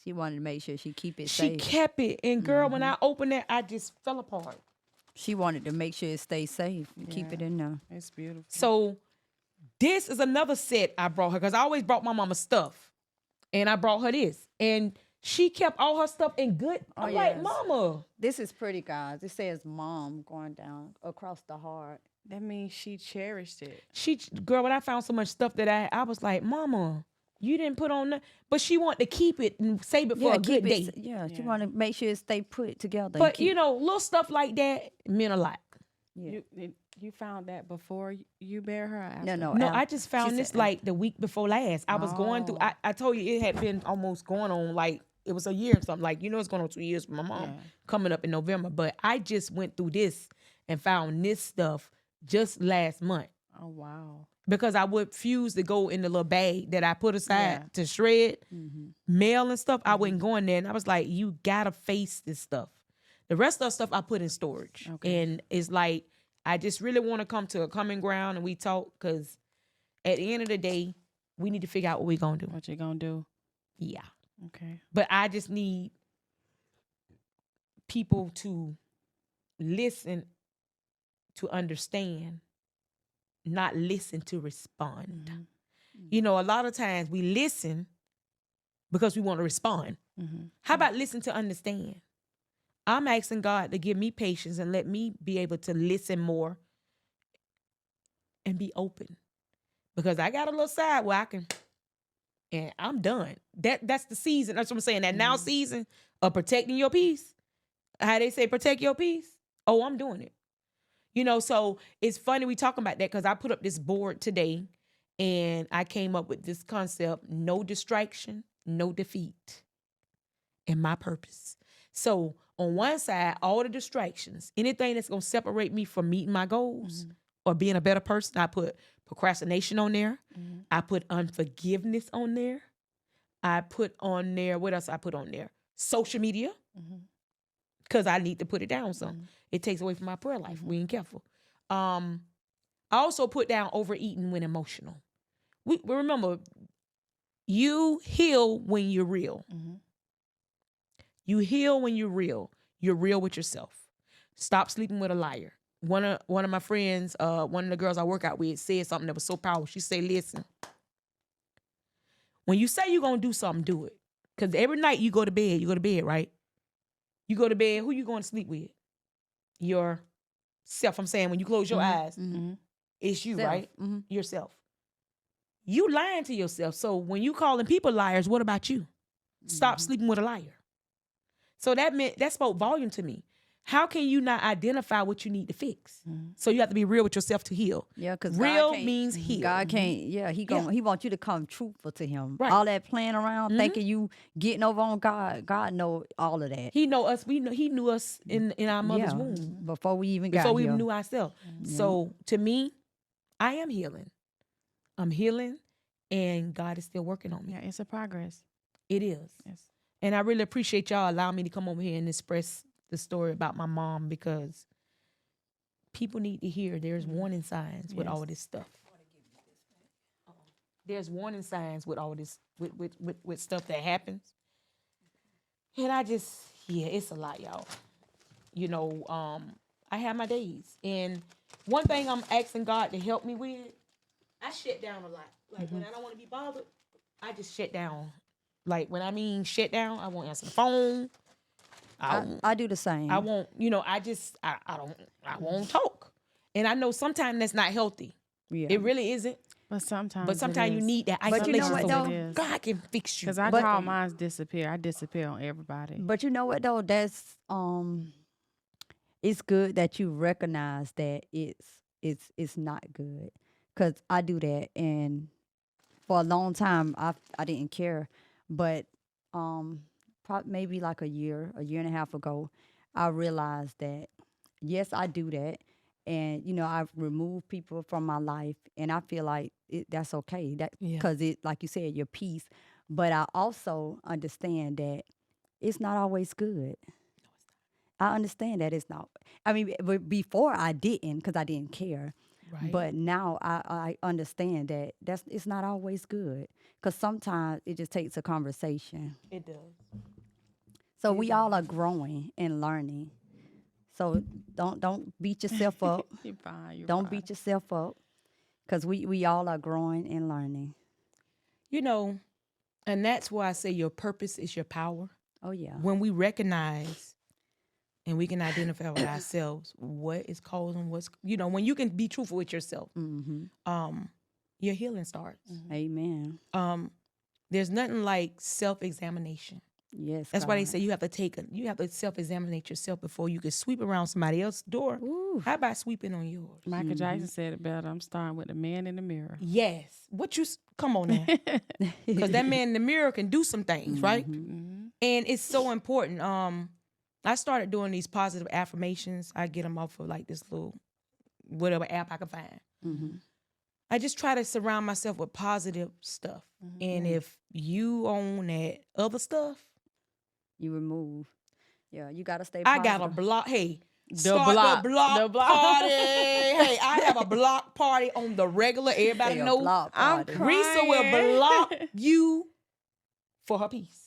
She wanted to make sure she keep it She safe. kept it. And girl, when I opened it, I just fell apart. She wanted to make sure it stays safe. Keep Yeah. it in there. It's beautiful. So this is another set I brought her because I always brought my mama stuff. And I brought her this. And she kept all her stuff in good. Oh, I'm like, yes. Mama. This is pretty, guys. It says mom going down across the heart. That means she cherished it. Girl, when I found so much stuff that I was like, Mama, you didn't put on that. But she wanted to keep it and save it for a good day. She Yeah. want to make sure it stay put together. But, you know, little stuff like that meant a lot. Yeah. You found that before you bear her? Or after? No. No, Al, I just found she this said- like the week before last. I was going through, Oh. I told you it had been almost going on like, it was a year or something. Like, you know, it's going on 2 years for my mom Yeah. coming up in November. But I just went through this and found this stuff just last month. Oh, wow. Because I would fuse to go in the little bag that I put aside Yeah. to shred, Mm-hmm. mail and stuff. I wouldn't go in there. And I was like, you gotta face this stuff. The rest of the stuff I put in storage. Okay. And it's like, I just really want to come to a common ground and we talk because at the end of the day, we need to figure out what we're gonna do. What you gonna do? Yeah. Okay. But I just need people to listen to understand, not listen to respond. Mm-hmm. You know, a lot of times we listen, because we want to respond. Mm-hmm. How about listen to understand? I'm asking God to give me patience and let me be able to listen more and be open. Because I got a little side where I can, and I'm done. That's the season. That's what I'm saying. That now season of protecting your peace. How they say protect your peace. Oh, I'm doing it. You know, so it's funny we talking about that because I put up this board today and I came up with this concept, no distraction, no defeat, and my purpose. So on one side, all the distractions, anything that's going to separate me from meeting my goals or being a better person, I put procrastination on there. I put unforgiveness on there. I put on there, what else I put on there? Social media, because I need to put it down some. It takes away from my prayer life. We ain't careful. I also put down overeating when emotional. We remember, you heal when you're real. You heal when you're real. You're real with yourself. Stop sleeping with a liar. One of my friends, one of the girls I work out with, said something that was so powerful. She said, listen, when you say you're going to do something, do it. Because every night you go to bed, right? You go to bed, who you going to sleep with? Yourself. I'm saying when you close your eyes, it's you, right? Yourself. You lying to yourself. So when you calling people liars, what about you? Stop sleeping with a liar. So that spoke volume to me. How can you not identify what you need to fix? So you have to be real with yourself to heal. Yeah, because real means heal. God can't. Yeah, he wants you to come truthful to him. Right. All that playing around, thinking you getting over on God. God know all of that. He know us. He knew us in our mother's womb before we even before got we here. even knew ourselves. So to me, I am healing. I'm healing, and God is still working on me. Yeah, it's a progress. It is. Yes. And I really appreciate y'all allowing me to come over here and express the story about my mom, because people need to hear there's warning signs with all this stuff. There's warning signs with all this, with stuff that happens. And I just, it's a lot, y'all. You know, I have my days. And one thing I'm asking God to help me with, I shut down a lot. Like when I don't want to be bothered, I just shut down. Like when I mean shut down, I won't answer the phone. I do the same. I won't, I won't talk. And I know sometimes that's not healthy. Yeah. It really isn't. But sometimes you need that But isolation. you know what, so though? God can fix you. Because I call mine disappear. I disappear on everybody. But you know what though? That's it's good that you recognize that it's not good. Cause I do that, and for a long time I didn't care, but maybe like a year and a half ago, I realized that yes, I do that, and I've removed people from my life, and I feel like that's okay. That because it, like you said, your peace. But I also understand that it's not always good. I understand that it's not. I mean, before I didn't, because I didn't care. Right. But now I understand that it's not always good, because sometimes it just takes a conversation. It does. So we all are growing and learning. So don't beat yourself up. You're fine. Don't beat yourself up, because we all are growing and learning. And that's why I say your purpose is your power. Oh yeah. When we recognize and we can identify with ourselves what is causing when you can be truthful with yourself, your healing starts. Amen. There's nothing like self-examination. Yes. That's why they say you have to self-examine yourself before you can sweep around somebody else's door. Ooh. How about sweeping on yours? Michael Jackson said it better. I'm starting with the man in the mirror. Yes. Come on now. Because that man in the mirror can do some things, right? Mm-hmm. And it's so important. I started doing these positive affirmations. I get them off of like this little, whatever app I can find. Mm-hmm. I just try to surround myself with positive stuff. And if you own that other stuff, You remove. Yeah, you gotta stay I positive. got a block. Hey, The start block. the block party. Hey, I have a block party on the regular. Everybody Say a know. block I'm party. Teresa will crying. block you for her peace.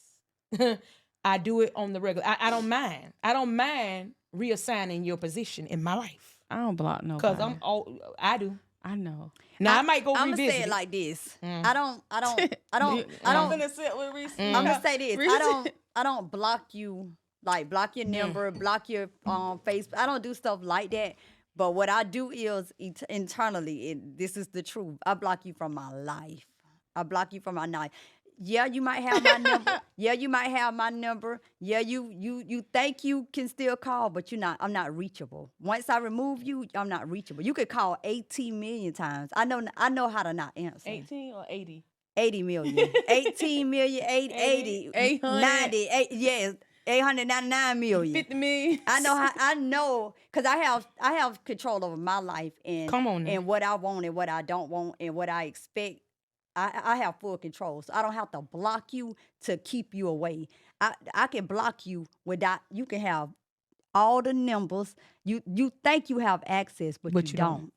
I do it on the regular. I don't mind. I don't mind reassigning your position in my life. I don't block nobody. Because I do. I know. Now I might go I'm revisit gonna say it it. like this. Mm. I don't. I'm gonna sit with Reese. I'm gonna say this. Reese. I don't block you, like block your number, block your Facebook. I don't do stuff like that. But what I do is internally, this is the truth. I block you from my life. I block you from my life. Yeah, you might have my number. Yeah, you might have my number. Yeah, you think you can still call, but you're not. I'm not reachable. Once I remove you, I'm not reachable. You could call 18 million times. I know how to not answer. 18 or 80? 80 million. 18 million, 80, 90, yes, 899 million. 50 million. I know, because I have control over my life and Come on now. and what I want and what I don't want and what I expect. I have full control. So I don't have to block you to keep you away. I can block you without, you can have all the numbers. You think you have access, but you don't.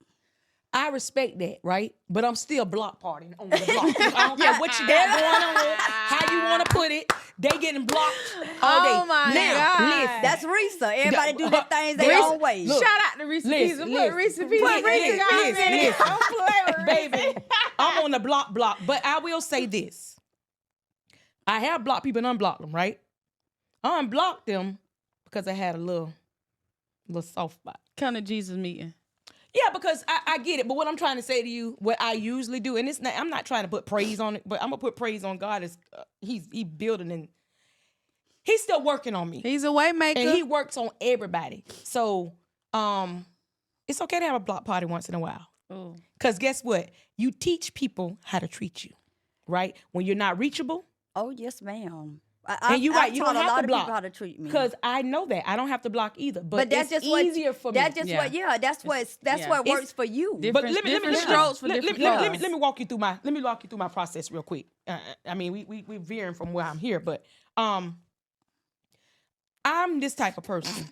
I respect that, right? But I'm still block partying on the block. I don't care what you got going on, how you want to put it. They getting blocked all day. Oh my God. Listen, That's Teresa. Everybody do their things their own way. Look, Shout out to Reese Pizza. Put Reese Pizza. Listen. Don't play with Reese. Baby, I'm on the block. But I will say this. I have blocked people and unblocked them, right? I unblocked them because I had a little soft spot. Come to Jesus meeting. Yeah, because I get it. But what I'm trying to say to you, what I usually do, and it's not, I'm not trying to put praise on it, but I'm gonna put praise on God. Is He's building and He's still working on me. He's a way maker. And He works on everybody. So it's okay to have a block party once in a while. Ooh. Because guess what? You teach people how to treat you, right? When you're not reachable. Oh, yes, ma'am. And you're right, you don't taught have a lot to of block. people how to treat me. Because I know that. I don't have to block either. But that's it's just easier for me. That's just Yeah. what. Yeah, that's what works for you. But Different strokes for different folks. let me walk you through my process real quick. I mean, we're veering from where I'm here, but I'm this type of person.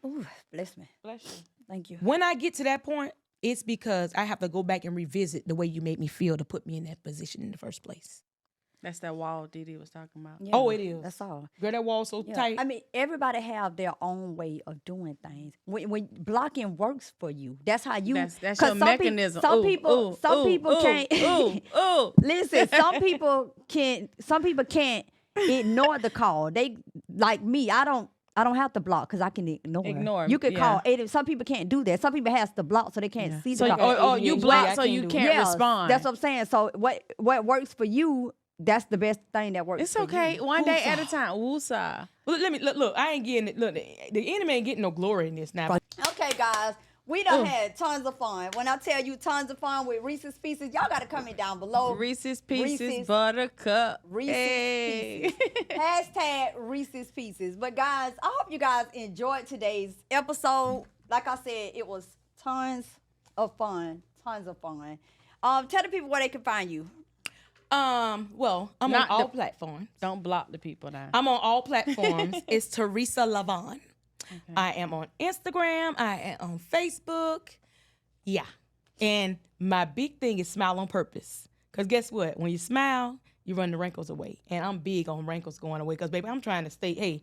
Ooh, bless me. Bless you. Thank you. When I get to that point, it's because I have to go back and revisit the way you made me feel to put me in that position in the first place. That's that wall Didi was talking about. Yeah, Oh, it is. That's all. Girl, that wall so Yeah. tight. I mean, everybody have their own way of doing things. When blocking works for you, that's how you. That's 'cause your some mechanism. Some Ooh, people, ooh, some ooh, people ooh, can't. ooh. Listen, some people can't ignore the call. They like me. I don't have to block because I can ignore. You could call 80. Some people can't do that. Some people has to block so they can't see the So, call. or you ADHD, block I so can't you do it. can't Yes, respond. That's what I'm saying. So what works for you, that's the best thing that works. It's for okay. You. One day at a time. Woosah. Well, let me look. I ain't getting it. Look, the enemy ain't getting no glory in this now. Okay, guys. We done had tons of fun. When I tell you tons of fun with Reese's Pieces, y'all got to comment down below. Reese's Pieces, Reese's- Buttercup. Reese's Hey. Pieces. Hashtag Reese's Pieces. But guys, I hope you guys enjoyed today's episode. Like I said, it was tons of fun. Tons of fun. Tell the people where they can find you. Well, I'm Not on all the- platforms. Don't block the people now. I'm on all platforms. It's Teresa LAVONNE. Okay. I am on Instagram. I am on Facebook. Yeah. And my big thing is smile on purpose. Because guess what? When you smile, you run the wrinkles away. And I'm big on wrinkles going away. Because, baby, I'm trying to stay, hey,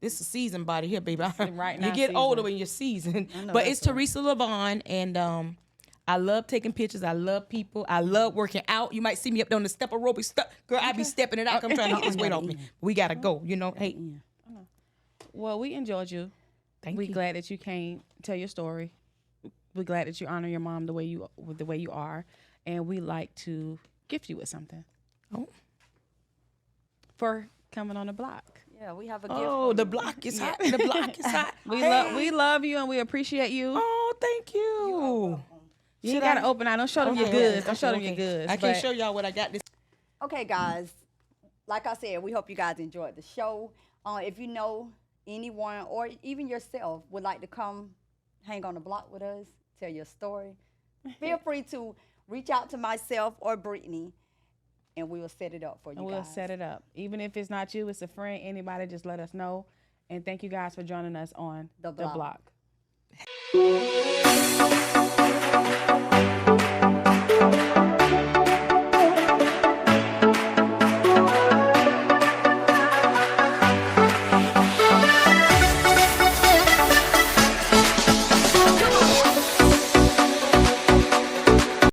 this is a seasoned body here, baby. Right now you get seasoned. older when you're seasoned. But it's Teresa LAVONNE. And I love taking pictures. I love people. I love working out. You might see me up there on the step aerobic stuff. Girl, I be stepping it out. I'm trying to get this weight off me. We got to go, you know. Hey, Well, we enjoyed you. thank We're you. glad that you came tell your story. We're glad that you honor your mom the way you are, and we like to gift you with something. Oh. For coming on the block. Yeah, we have a gift. Oh, the block is hot. The block is hot. We love you and we appreciate you. Oh, thank you. You ain't gotta open out. Don't show them your goods. Don't show them your goods. I can't but- show y'all what I got this. Okay, guys. Like I said, we hope you guys enjoyed the show. If you know anyone or even yourself would like to come hang on the block with us, tell your story, feel free to reach out to myself or Brittany, and we will set it up for you And guys. we'll set it up. Even if it's not you, it's a friend, anybody, just let us know. And thank you guys for joining us on The The Block. Block.